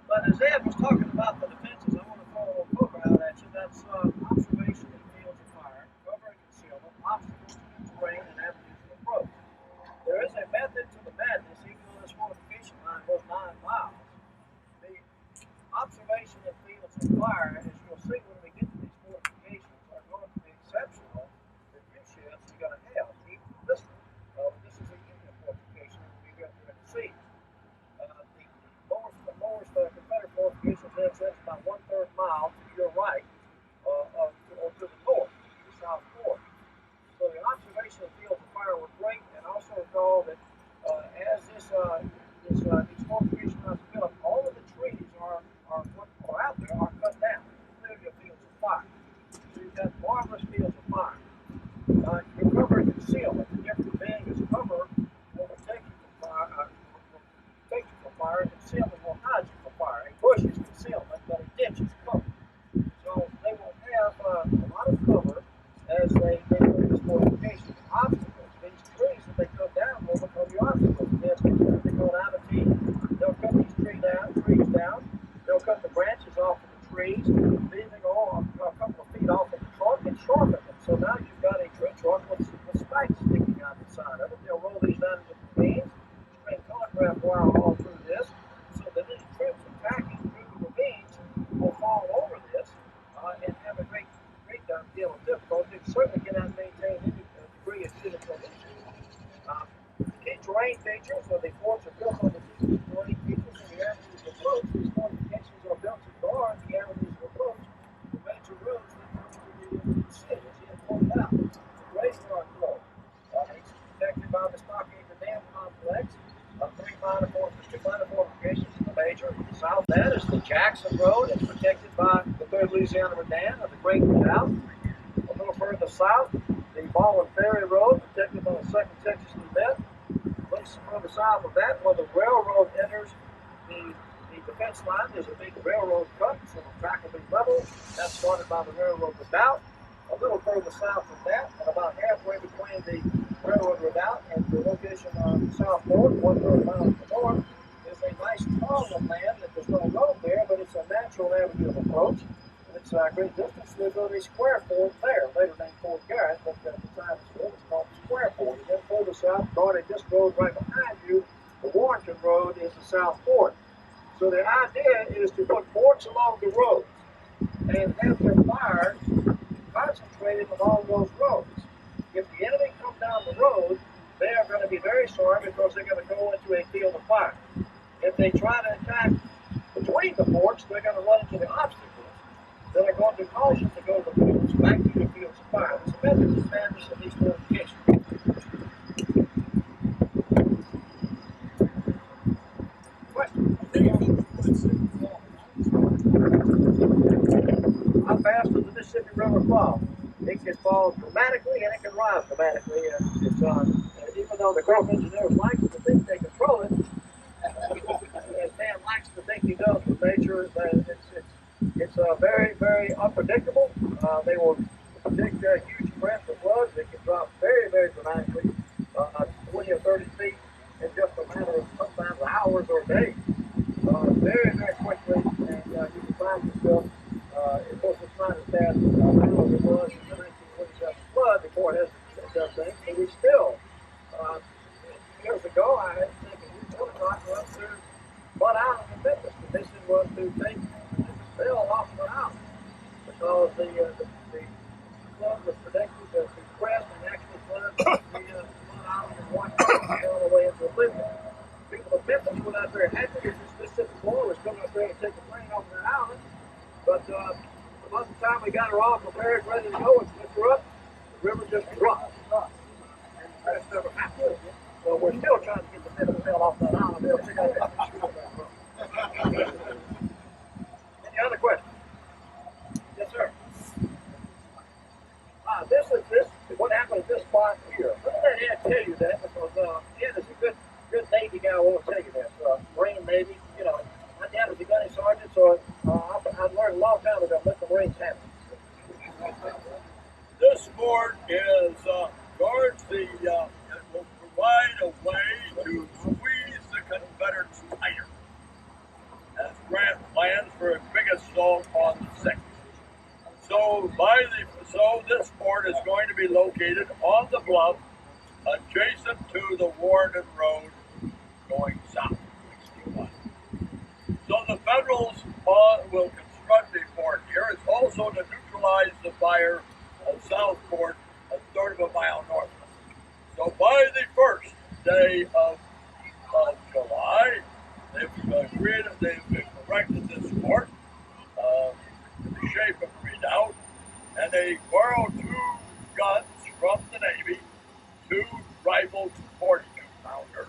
But as Ed was talking about the defenses, I want to throw a little book out at you. That's Observation in Fields of Fire, Cover and Concealment, Obstacles to Terrain, and Avenues of Approach. There is a method to the madness, even though this fortification line was 9 miles. The observation in fields of fire, as you'll see when we get to these fortifications, are going to be exceptional. The view sheds you're going to have. Even this one, this is a Union fortification, and we got there in the siege. The lowest Confederate fortifications is about 1/3 mile to your right, or to the north, the south fork. So the observation of fields of fire were great, and also recall that as these fortification lines are built, all of the trees are out there are cut down, clearly of fields of fire. So you've got marvelous fields of fire. Your cover and concealment, the difference being is cover will protect you from fire, and concealment will hide you from fire. A bush is concealment, but a ditch is cover. So they will have a lot of cover as they build this fortification. Obstacles, these trees that they cut down will become your obstacles. They go out of team. They'll cut these trees down. They'll cut the branches off of the trees, leaving all a couple of feet off of the trunk and sharpen them. So now you've got a tree trunk with spikes sticking out the side of it. They'll roll these down into the beams, string telegraph wire all through this, so that any troops attacking through the ravines will fall over this and have a great deal of difficulty. They certainly cannot maintain any degree of citizenship. Key terrain features, so the forts are built on the key terrain features and the avenues of approach. These fortifications are built to guard the avenues of approach, the major roads that come into the city, as he had pointed out. The Graveyard Road, it's protected by the Stockade and Dam Complex. 2 minor fortifications in the major. South of that is the Jackson Road. It's protected by the 3rd Louisiana Redan of the Great South. A little further south, the Baldwin Ferry Road, protected by the 2nd Texas Lieutenant. A little further south of that, where the railroad enters the defense line, there's a big railroad cut, so the track will be level. That's started by the railroad redoubt. A little further south of that, and about halfway between the railroad redoubt and the location on South Fork, 1/3 mile to the north, is a nice farmland land that there's no road there, but it's a natural avenue of approach. It's a great distance. They built a square fort there, later named Fort Garrett, but at the time it's called the Square Fort. And then further south, guarding this road right behind you, the Warrenton Road, is the South Fort. So the idea is to put forts along the roads and have their fire concentrated along those roads. If the enemy comes down the road, they are going to be very sorry because they're going to go into a field of fire. If they try to attack between the forts, they're going to run into the obstacles that are going to cause them to go to the fields, back to the fields of fire. There's a method to madness of these fortifications. How fast does the Mississippi River fall? It can fall dramatically and it can rise dramatically. Even though the Corps engineers like to think they control it, as Dan likes to think he does with nature, it's very, very unpredictable. They will predict huge crash of floods. They can drop very, very dramatically, 20 or 30 feet in just a matter of sometimes hours or days. Very, very quickly, and you can find yourself, of course, it's not as bad now as it was in the 1927 flood before it has done things, but we still, years ago, I had taken one o'clock to run through Bud Island in Memphis. The mission was to take the bill off Bud Island because the flood was predicted to crest and actually flood the Bud Island and Washington all the way into Libya. People of Memphis were not very happy because this Mississippi boy was coming up there to take a plane off that island. But about the time we got her all prepared, ready to go and pick her up, the river just dropped. And the rest never happened. So we're still trying to get the men of the off that island. They'll figure out how to shoot that. Any other questions? Yes, sir. This what happened at this spot here. Let me let Ed tell you that because Ed is a good Navy guy. I won't tell you that. Marine Navy, you know. My dad was a gunny sergeant, so I learned a long time ago let the Marines have it. This fort is guards the will provide a way to squeeze the Confederates tighter. As Grant plans for its biggest assault on the 6th. So this fort is going to be located on the bluff, adjacent to the Warrenton Road, going south, 61. So the Federals will construct a fort here. It's also to neutralize the fire of Southport, a third of a mile north. So by the first day of July, they've erected this fort in the shape of a redoubt, and they borrowed 2 guns from the Navy, 2 rifled 42-pounders.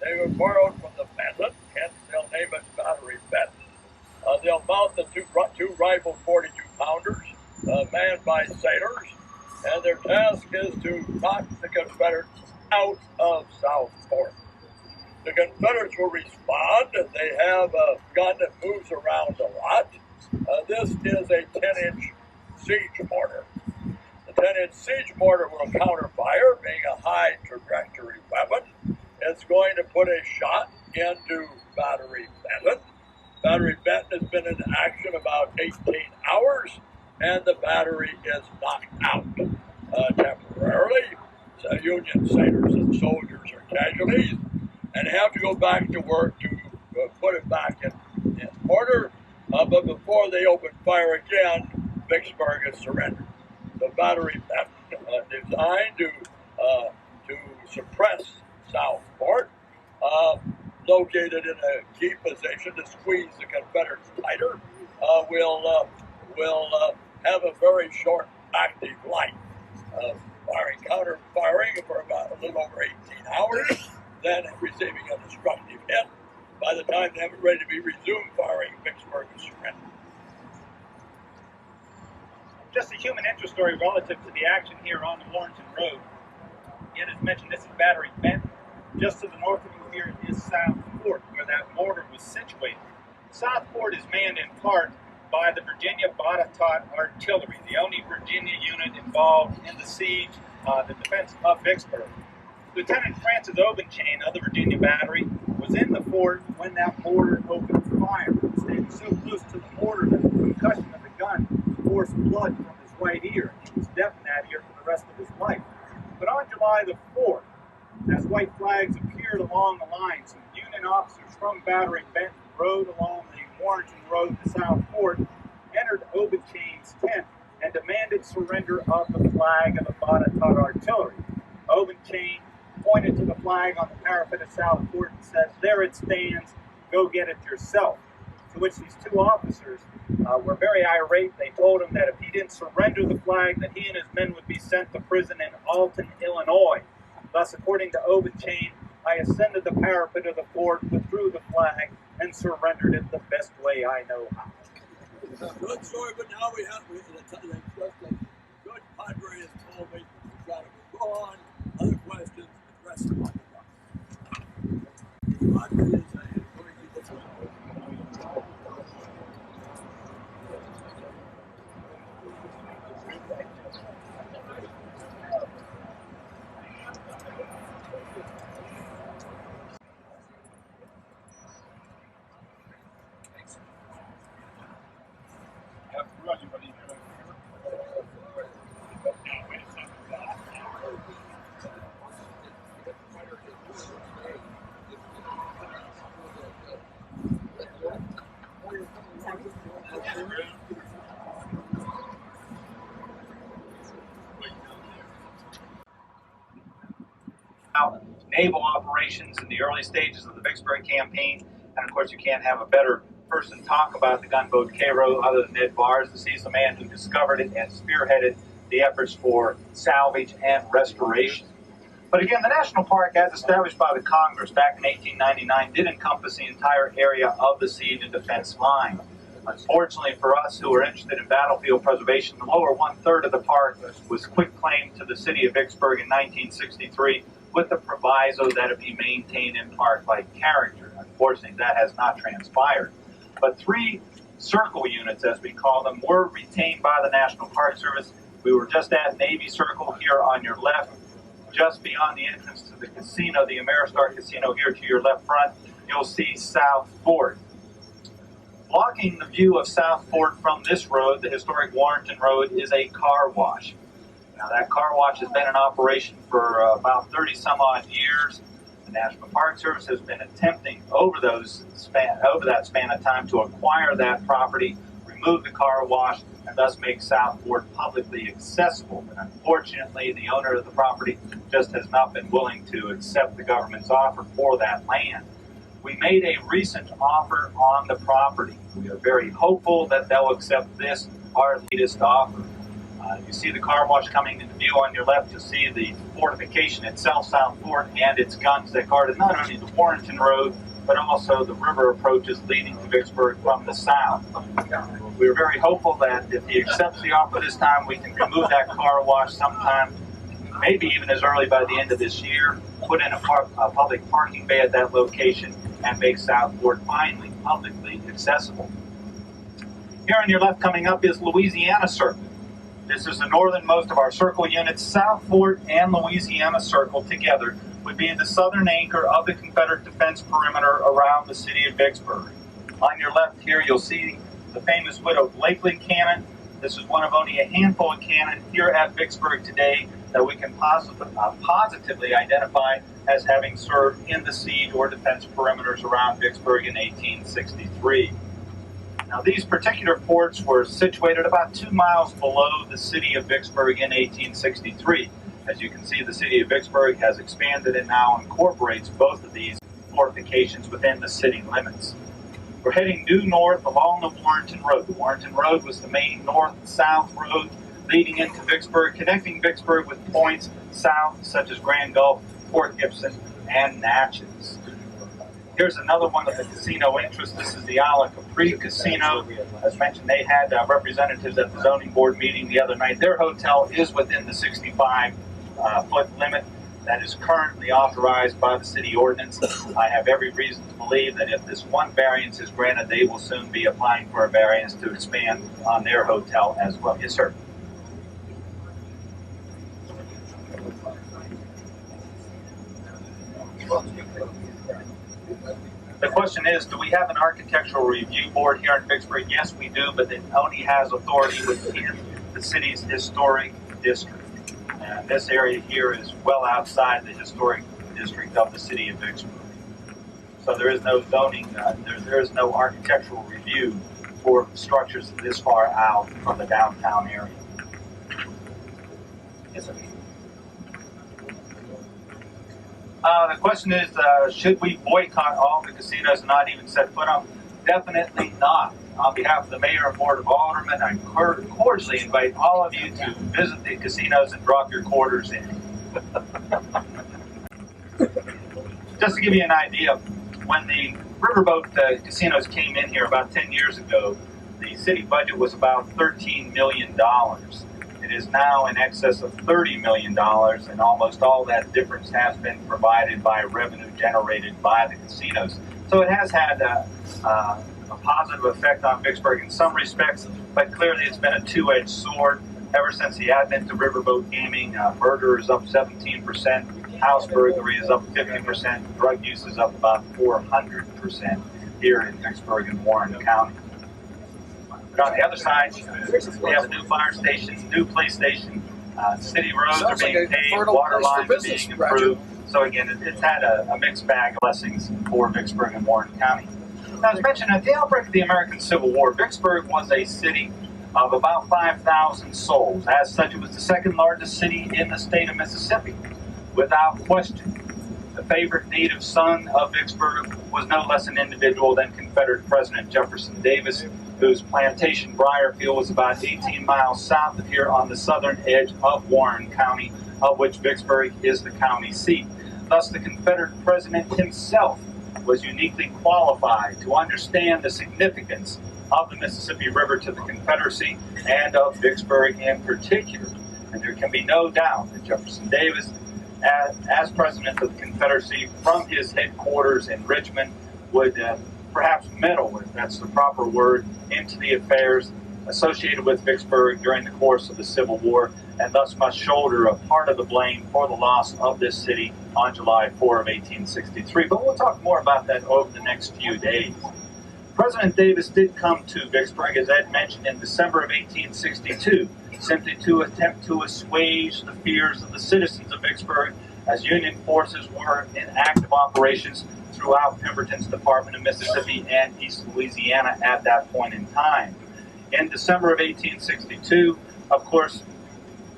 They were borrowed from the Benton, hence they'll name it Battery Benton. They'll mount the two rifled 42-pounders, manned by sailors, and their task is to knock the Confederates out of Southport. The Confederates will respond. They have a gun that moves around a lot. This is a 10-inch Siege Martyr. The 10-inch Siege Martyr will counterfire, being a high trajectory weapon. It's going to put a shot into Battery Benton. Battery Benton has been in action about 18 hours, and the battery is knocked out temporarily. So Union sailors and soldiers are casualties and have to go back to work to put it back in order. But before they open fire again, Vicksburg is surrendered. The Battery Benton, designed to suppress Southport, located in a key position to squeeze the Confederates tighter, will have a very short active life, counter-firing for about a little over 18 hours, then receiving a destructive hit. By the time they have it ready to be resumed firing, Vicksburg is surrendered. Just a human interest story relative to the action here on the Warrenton Road. Again, as mentioned, this is Battery Benton. Just to the north of you here is Southport, where that mortar was situated. Southport is manned in part by the Virginia Waterfront Artillery, the only Virginia unit involved in the siege, the defense of Vicksburg. Lieutenant Francis Obenchain of the Virginia Battery was in the fort when that mortar opened fire. Standing so close to the mortar that the concussion of the gun forced blood from his right ear. He was deaf in that ear for the rest of his life. But on July the 4th, as white flags appeared along the line, some Union officers from Battery Benton rode along the Warrenton Road to Southport, entered Obenchain's tent, and demanded surrender of the flag of the Waterfront Artillery. Obenchain pointed to the flag on the parapet of Southport and said, "There it stands, go get it yourself." To which these 2 officers were very irate. They told him that if he didn't surrender the flag, that he and his men would be sent to prison in Alton, Illinois. Thus, according to Obenchain, I ascended the parapet of the fort, withdrew the flag, and surrendered it the best way I know how. Good story, but now we have good Padre has told me we've got to go on. Other questions, address them on the Padre is going to get this one. Naval operations in the early stages of the Vicksburg campaign, and of course you can't have a better person talk about the gunboat Cairo other than Ned Bars. He's the man who discovered it and spearheaded the efforts for salvage and restoration. But again, the national park, as established by the Congress back in 1899, did encompass the entire area of the siege and defense line. Unfortunately for us who are interested in battlefield preservation, the lower 1/3 of the park was quitclaimed to the city of Vicksburg in 1963 with the proviso that it be maintained in part by character. Unfortunately, that has not transpired. But 3 circle units, as we call them, were retained by the National Park Service. We were just at Navy Circle here on your left, just beyond the entrance to the casino, the Ameristar Casino here to your left front. You'll see South Fort. Blocking the view of South Fort from this road, the historic Warrenton Road, is a car wash. Now that car wash has been in operation for about 30 some odd years. The National Park Service has been attempting over that span of time to acquire that property, remove the car wash, and thus make South Fort publicly accessible. But unfortunately, the owner of the property just has not been willing to accept the government's offer for that land. We made a recent offer on the property. We are very hopeful that they'll accept this, our latest offer. You see the car wash coming into view on your left. You'll see the fortification itself, South Fort, and its guns that guarded not only the Warrenton Road, but also the river approaches leading to Vicksburg from the south. We're very hopeful that if he accepts the offer this time, we can remove that car wash sometime, maybe even as early by the end of this year, put in a public parking bay at that location, and make South Fort finally publicly accessible. Here on your left coming up is Louisiana Circle. This is the northernmost of our circle units. South Fort and Louisiana Circle together would be the southern anchor of the Confederate defense perimeter around the city of Vicksburg. On your left here, you'll see the famous widow Blakeley Cannon. This is one of only a handful of cannon here at Vicksburg today that we can positively identify as having served in the siege or defense perimeters around Vicksburg in 1863. Now, these particular forts were situated about 2 miles below the city of Vicksburg in 1863. As you can see, the city of Vicksburg has expanded and now incorporates both of these fortifications within the city limits. We're heading due north along the Warrenton Road. The Warrenton Road was the main north-south road leading into Vicksburg, connecting Vicksburg with points south, such as Grand Gulf, Port Gibson, and Natchez. Here's another one of the casino interests. This is the Capri Casino. As mentioned, they had representatives at the zoning board meeting the other night. Their hotel is within the 65-foot limit that is currently authorized by the city ordinance. I have every reason to believe that if this one variance is granted, they will soon be applying for a variance to expand on their hotel as well. Yes, sir. The question is, do we have an architectural review board here in Vicksburg? Yes, we do, but it only has authority within the city's historic district. And this area here is well outside the historic district of the city of Vicksburg. So there is no zoning, there is no architectural review for structures this far out from the downtown area. Yes, sir. The question is, should we boycott all the casinos and not even set foot on them? Definitely not. On behalf of the Mayor and Board of Aldermen, I cordially invite all of you to visit the casinos and drop your quarters in. Just to give you an idea, when the riverboat casinos came in here about 10 years ago, the city budget was about $13 million. It is now in excess of $30 million, and almost all that difference has been provided by revenue generated by the casinos. So it has had a positive effect on Vicksburg in some respects, but clearly it's been a two-edged sword. Ever since the advent of riverboat gaming, murder is up 17%, house burglary is up 50%, drug use is up about 400% here in Vicksburg and Warren County. But on the other side, we have a new fire station, new police station, city roads are being paved, water lines are being improved. So again, it's had a mixed bag of blessings for Vicksburg and Warren County. Now, as mentioned, at the outbreak of the American Civil War, Vicksburg was a city of about 5,000 souls. As such, it was the second largest city in the state of Mississippi, without question. The favorite native son of Vicksburg was no less an individual than Confederate President Jefferson Davis, whose plantation Briarfield was about 18 miles south of here on the southern edge of Warren County, of which Vicksburg is the county seat. Thus, the Confederate President himself was uniquely qualified to understand the significance of the Mississippi River to the Confederacy and of Vicksburg in particular. And there can be no doubt that Jefferson Davis, as President of the Confederacy from his headquarters in Richmond, would perhaps meddle, if that's the proper word, into the affairs associated with Vicksburg during the course of the Civil War, and thus must shoulder a part of the blame for the loss of this city on July 4 of 1863. But we'll talk more about that over the next few days. President Davis did come to Vicksburg, as Ed mentioned, in December of 1862, simply to attempt to assuage the fears of the citizens of Vicksburg as Union forces were in active operations throughout Pemberton's Department of Mississippi and East Louisiana at that point in time. In December of 1862, of course,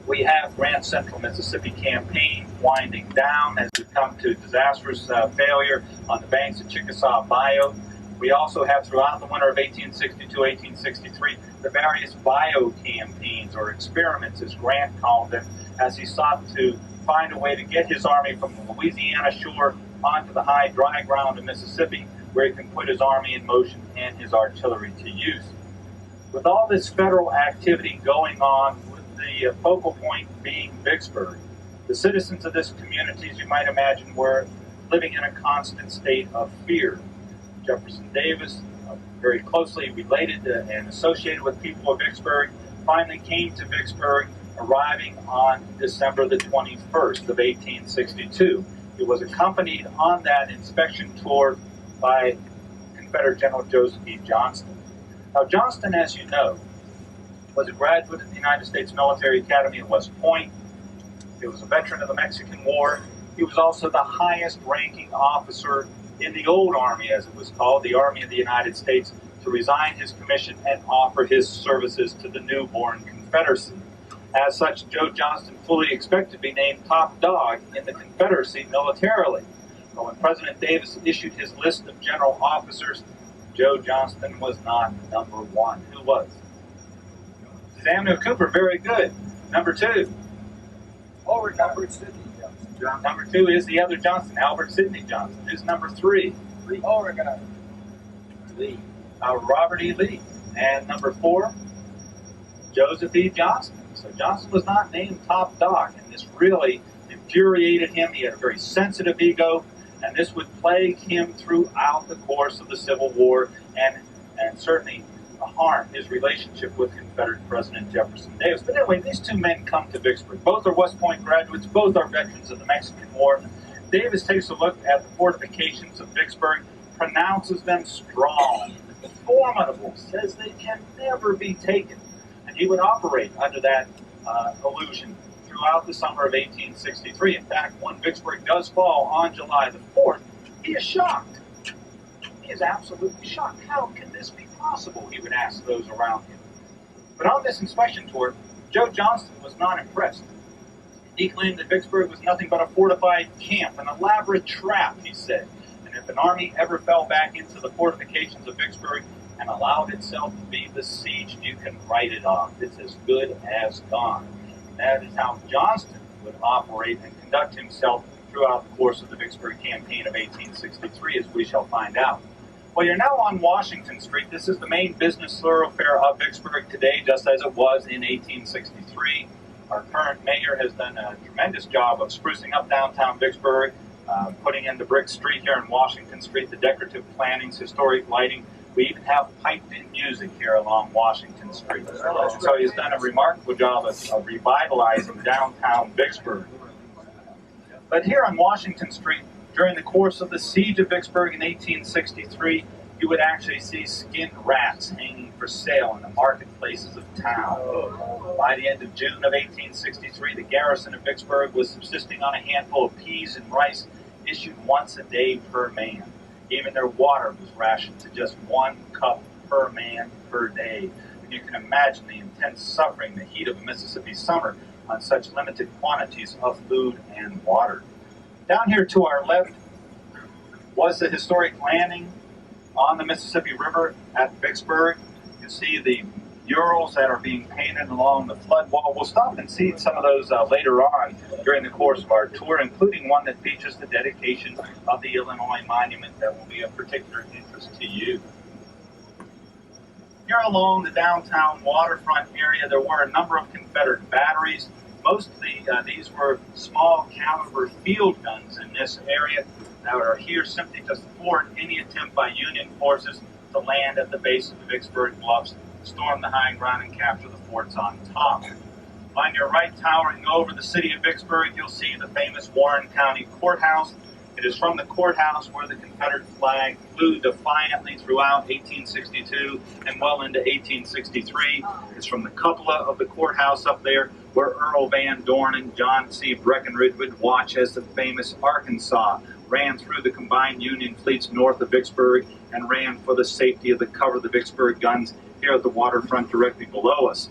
we have Grant's Central Mississippi campaign winding down as we come to disastrous failure on the banks of Chickasaw Bayou. We also have throughout the winter of 1862-1863 the various bio campaigns, or experiments as Grant called them, as he sought to find a way to get his army from the Louisiana shore onto the high dry ground of Mississippi, where he can put his army in motion and his artillery to use. With all this federal activity going on, with the focal point being Vicksburg, the citizens of this community, as you might imagine, were living in a constant state of fear. Jefferson Davis, very closely related and associated with people of Vicksburg, finally came to Vicksburg, arriving on December the 21st of 1862. He was accompanied on that inspection tour by Confederate General Joseph E. Johnston. Now, Johnston, as you know, was a graduate of the United States Military Academy at West Point. He was a veteran of the Mexican War. He was also the highest-ranking officer in the old Army, as it was called, the Army of the United States, to resign his commission and offer his services to the newborn Confederacy. As such, Joe Johnston fully expected to be named top dog in the Confederacy militarily. But when President Davis issued his list of general officers, Joe Johnston was not number one. Who was? Samuel Cooper, very good. Number two. Albert Sidney Johnston. Number two is the other Johnston, Albert Sidney Johnston. Who's number three? Lee. Robert E. Lee. And number four, Joseph E. Johnston. So Johnston was not named top dog, and this really infuriated him. He had a very sensitive ego, and this would plague him throughout the course of the Civil War, and certainly harm his relationship with Confederate President Jefferson Davis. But anyway, these two men come to Vicksburg. Both are West Point graduates. Both are veterans of the Mexican War. Davis takes a look at the fortifications of Vicksburg, pronounces them strong, formidable, says they can never be taken. And he would operate under that illusion throughout the summer of 1863. In fact, when Vicksburg does fall on July the 4th, he is shocked. He is absolutely shocked. How can this be possible, he would ask those around him. But on this inspection tour, Joe Johnston was not impressed. He claimed that Vicksburg was nothing but a fortified camp, an elaborate trap, he said. And if an army ever fell back into the fortifications of Vicksburg and allowed itself to be besieged, you can write it off. It's as good as gone. That is how Johnston would operate and conduct himself throughout the course of the Vicksburg campaign of 1863, as we shall find out. Well, you're now on Washington Street. This is the main business thoroughfare of Vicksburg today, just as it was in 1863. Our current mayor has done a tremendous job of sprucing up downtown Vicksburg, putting in the brick street here in Washington Street, the decorative plantings, historic lighting. We even have piped-in music here along Washington Street. So he's done a remarkable job of revitalizing downtown Vicksburg. But here on Washington Street, during the course of the Siege of Vicksburg in 1863, you would actually see skinned rats hanging for sale in the marketplaces of town. By the end of June of 1863, the garrison of Vicksburg was subsisting on a handful of peas and rice issued once a day per man. Even their water was rationed to just 1 cup per man per day. And you can imagine the intense suffering, the heat of a Mississippi summer on such limited quantities of food and water. Down here to our left was the historic landing on the Mississippi River at Vicksburg. You see the murals that are being painted along the flood wall. We'll stop and see some of those later on during the course of our tour, including one that features the dedication of the Illinois Monument that will be of particular interest to you. Here along the downtown waterfront area, there were a number of Confederate batteries. Mostly these were small caliber field guns in this area that are here simply to thwart any attempt by Union forces to land at the base of the Vicksburg Bluffs, storm the high ground, and capture the forts on top. On your right, towering over the city of Vicksburg, you'll see the famous Warren County Courthouse. It is from the courthouse where the Confederate flag flew defiantly throughout 1862 and well into 1863. It's from the cupola of the courthouse up there where Earl Van Dorn and John C. Breckinridge would watch as the famous Arkansas ran through the combined Union fleets north of Vicksburg and ran for the safety of the cover of the Vicksburg guns here at the waterfront directly below us.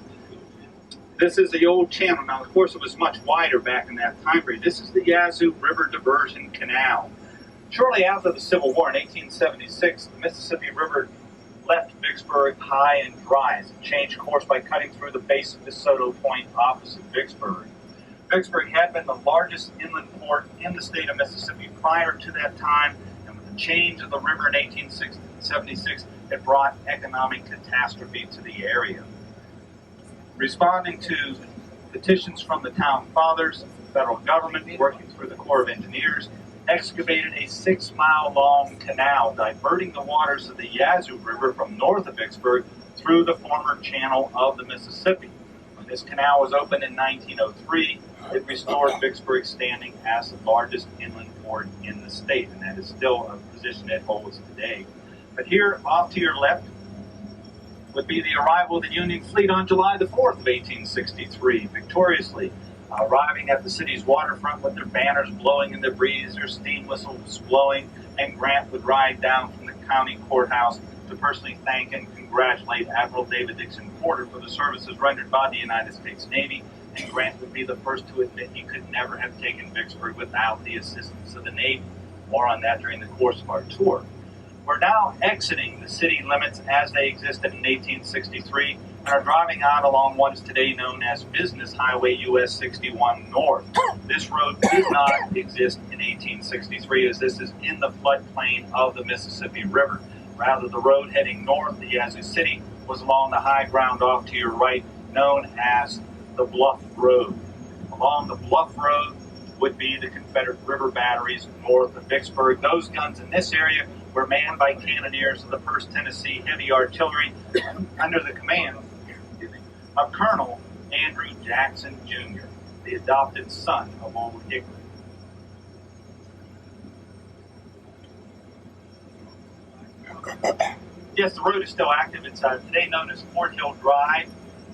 This is the old channel. Now, of course, it was much wider back in that time period. This is the Yazoo River Diversion Canal. Shortly after the Civil War in 1876, the Mississippi River left Vicksburg high and dry as it changed course by cutting through the base of DeSoto Point opposite Vicksburg. Vicksburg had been the largest inland port in the state of Mississippi prior to that time, and with the change of the river in 1876, it brought economic catastrophe to the area. Responding to petitions from the town fathers, the federal government, working through the Corps of Engineers, excavated a 6-mile-long canal diverting the waters of the Yazoo River from north of Vicksburg through the former channel of the Mississippi. When this canal was opened in 1903, it restored Vicksburg's standing as the largest inland port in the state, and that is still a position it holds today. But here, off to your left, would be the arrival of the Union fleet on July the 4th of 1863, victoriously arriving at the city's waterfront with their banners blowing in the breeze, their steam whistles blowing, and Grant would ride down from the county courthouse to personally thank and congratulate Admiral David Dixon Porter for the services rendered by the United States Navy, and Grant would be the first to admit he could never have taken Vicksburg without the assistance of the Navy. More on that during the course of our tour. We're now exiting the city limits as they existed in 1863 and are driving out along what is today known as Business Highway US 61 North. This road did not exist in 1863 as this is in the floodplain of the Mississippi River. Rather, the road heading north to Yazoo City was along the high ground off to your right known as the Bluff Road. Along the Bluff Road would be the Confederate river batteries north of Vicksburg. Those guns in this area were manned by cannoneers of the 1st Tennessee Heavy Artillery under the command of Colonel Andrew Jackson, Jr., the adopted son of Old Hickory. Yes, the road is still active. It's today known as Fort Hill Drive,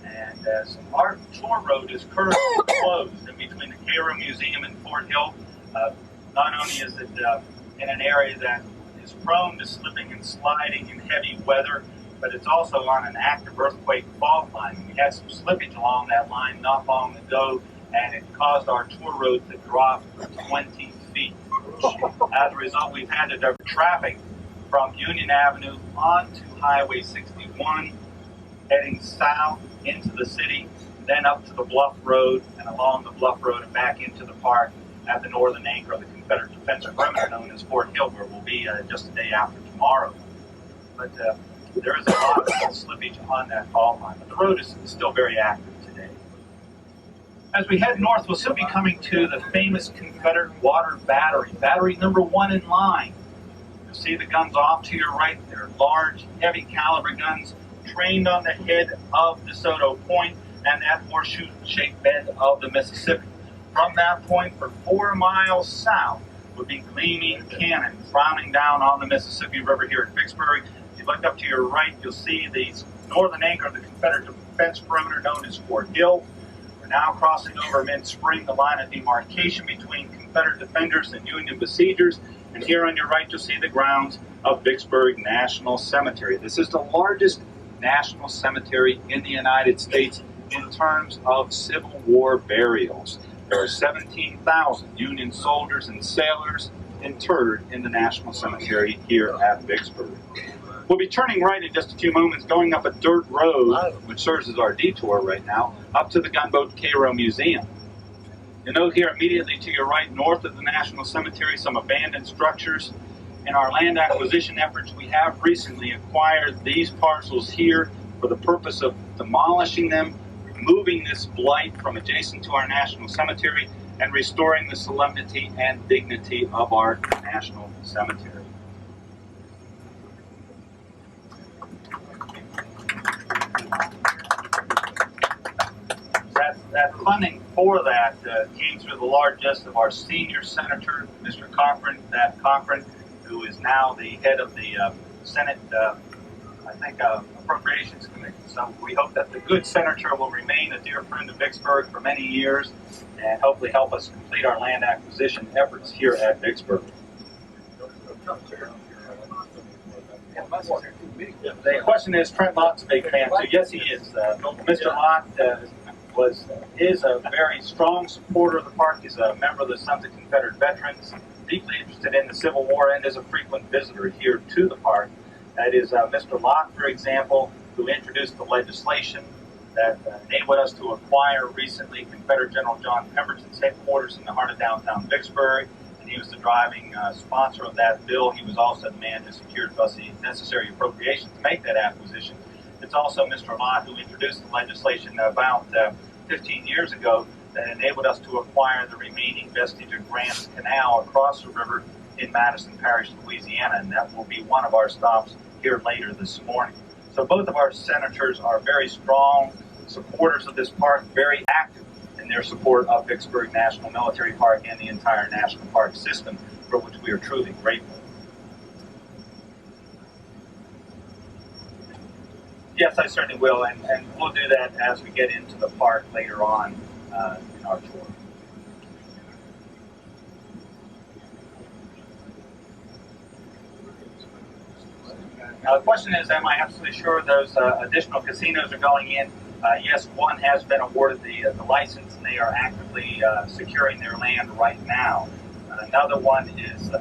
and as our tour road is currently closed in between the Cairo Museum and Fort Hill, not only is it in an area that is prone to slipping and sliding in heavy weather, but it's also on an active earthquake fault line. We had some slippage along that line not long ago, and it caused our tour road to drop 20 feet. As a result, we've had to divert traffic from Union Avenue onto Highway 61, heading south into the city, then up to the Bluff Road, and along the Bluff Road and back into the park at the northern anchor of the Confederate defense perimeter known as Fort Hill, where we'll be just a day after tomorrow. But there is a lot of slippage on that fault line, but the road is still very active today. As we head north, we'll soon be coming to the famous Confederate water battery, battery number 1 in line. You'll see the guns off to your right. They're large, heavy caliber guns trained on the head of DeSoto Point and that horseshoe-shaped bed of the Mississippi. From that point, for 4 miles south, would be gleaming cannon frowning down on the Mississippi River here at Vicksburg. If you look up to your right, you'll see the northern anchor of the Confederate defense perimeter known as Fort Hill. We're now crossing over mid-spring, the line of demarcation between Confederate defenders and Union besiegers. And here on your right, you'll see the grounds of Vicksburg National Cemetery. This is the largest national cemetery in the United States in terms of Civil War burials. There are 17,000 Union soldiers and sailors interred in the National Cemetery here at Vicksburg. We'll be turning right in just a few moments, going up a dirt road, which serves as our detour right now, up to the Gunboat Cairo Museum. You'll note here immediately to your right, north of the National Cemetery, some abandoned structures. In our land acquisition efforts, we have recently acquired these parcels here for the purpose of demolishing them, removing this blight from adjacent to our National Cemetery, and restoring the solemnity and dignity of our National Cemetery. that funding for that came through the largest of our senior senator, Mr. Cochran, who is now the head of the Senate, Appropriations Committee. So we hope that the good senator will remain a dear friend of Vicksburg for many years and hopefully help us complete our land acquisition efforts here at Vicksburg. The question is, Trent Lott's a big fan, so yes, he is. Mr. Lott is a very strong supporter of the park. He's a member of the Sons of Confederate Veterans, deeply interested in the Civil War, and is a frequent visitor here to the park. That is Mr. Lott, for example, who introduced the legislation that enabled us to acquire recently Confederate General John Pemberton's headquarters in the heart of downtown Vicksburg. And he was the driving sponsor of that bill. He was also the man who secured for us the necessary appropriations to make that acquisition. It's also Mr. Lott who introduced the legislation about 15 years ago that enabled us to acquire the remaining vestige of Grant's Canal across the river in Madison Parish, Louisiana, and that will be one of our stops here later this morning. So both of our senators are very strong supporters of this park, very active in their support of Vicksburg National Military Park and the entire national park system, for which we are truly grateful. Yes, I certainly will, and we'll do that as we get into the park later on in our tour. Now the question is, am I absolutely sure those additional casinos are going in? Yes, one has been awarded the license, and they are actively securing their land right now. Another one is,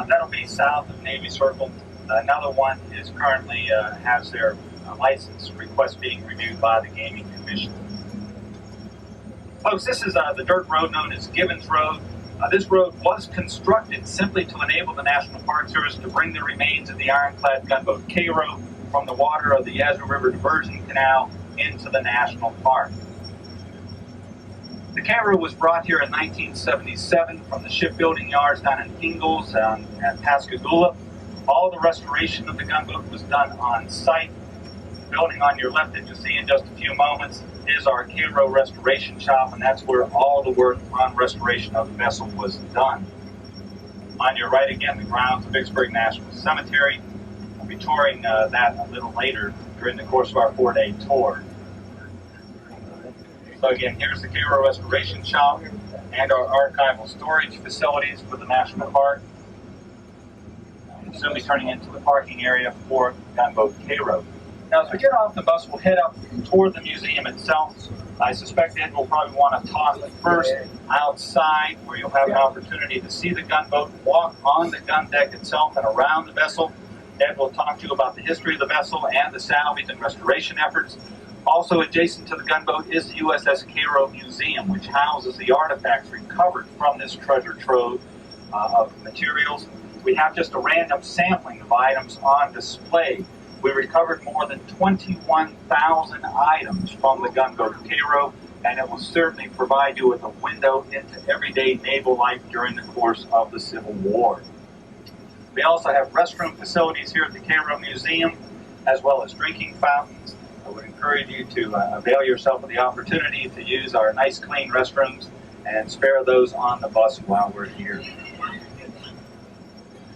that'll be south of Navy Circle. Another one is currently has their license request being reviewed by the Gaming Commission. Folks, this is the dirt road known as Gibbons Road. This road was constructed simply to enable the National Park Service to bring the remains of the ironclad gunboat Cairo from the water of the Yazoo River Diversion Canal into the National Park. The Cairo was brought here in 1977 from the shipbuilding yards down in Ingalls at Pascagoula. All the restoration of the gunboat was done on site. The building on your left that you'll see in just a few moments is our Cairo Restoration Shop, and that's where all the work on restoration of the vessel was done. On your right again, the grounds of Vicksburg National Cemetery. We'll be touring that a little later during the course of our 4-day tour. So again, here's the Cairo Restoration Shop and our archival storage facilities for the National Park. We'll soon be turning into the parking area for gunboat Cairo. Now, as we get off the bus, we'll head up toward the museum itself. I suspect Ed will probably want to talk first outside, where you'll have an opportunity to see the gunboat, walk on the gun deck itself and around the vessel. Ed will talk to you about the history of the vessel and the salvage and restoration efforts. Also adjacent to the gunboat is the USS Cairo Museum, which houses the artifacts recovered from this treasure trove of materials. We have just a random sampling of items on display. We recovered more than 21,000 items from the gunboat Cairo, and it will certainly provide you with a window into everyday naval life during the course of the Civil War. We also have restroom facilities here at the Cairo Museum, as well as drinking fountains. I would encourage you to avail yourself of the opportunity to use our nice clean restrooms and spare those on the bus while we're here.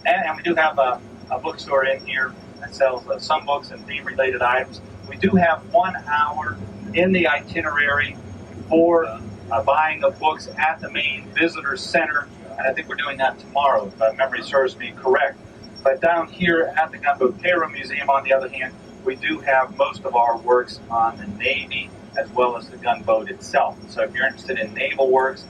And we do have a bookstore in here that sells some books and theme-related items. We do have 1 hour in the itinerary for buying of books at the main visitor center, and I think we're doing that tomorrow, if memory serves me correct. But down here at the Gunboat Cairo Museum, on the other hand, we do have most of our works on the Navy as well as the gunboat itself. So if you're interested in naval works,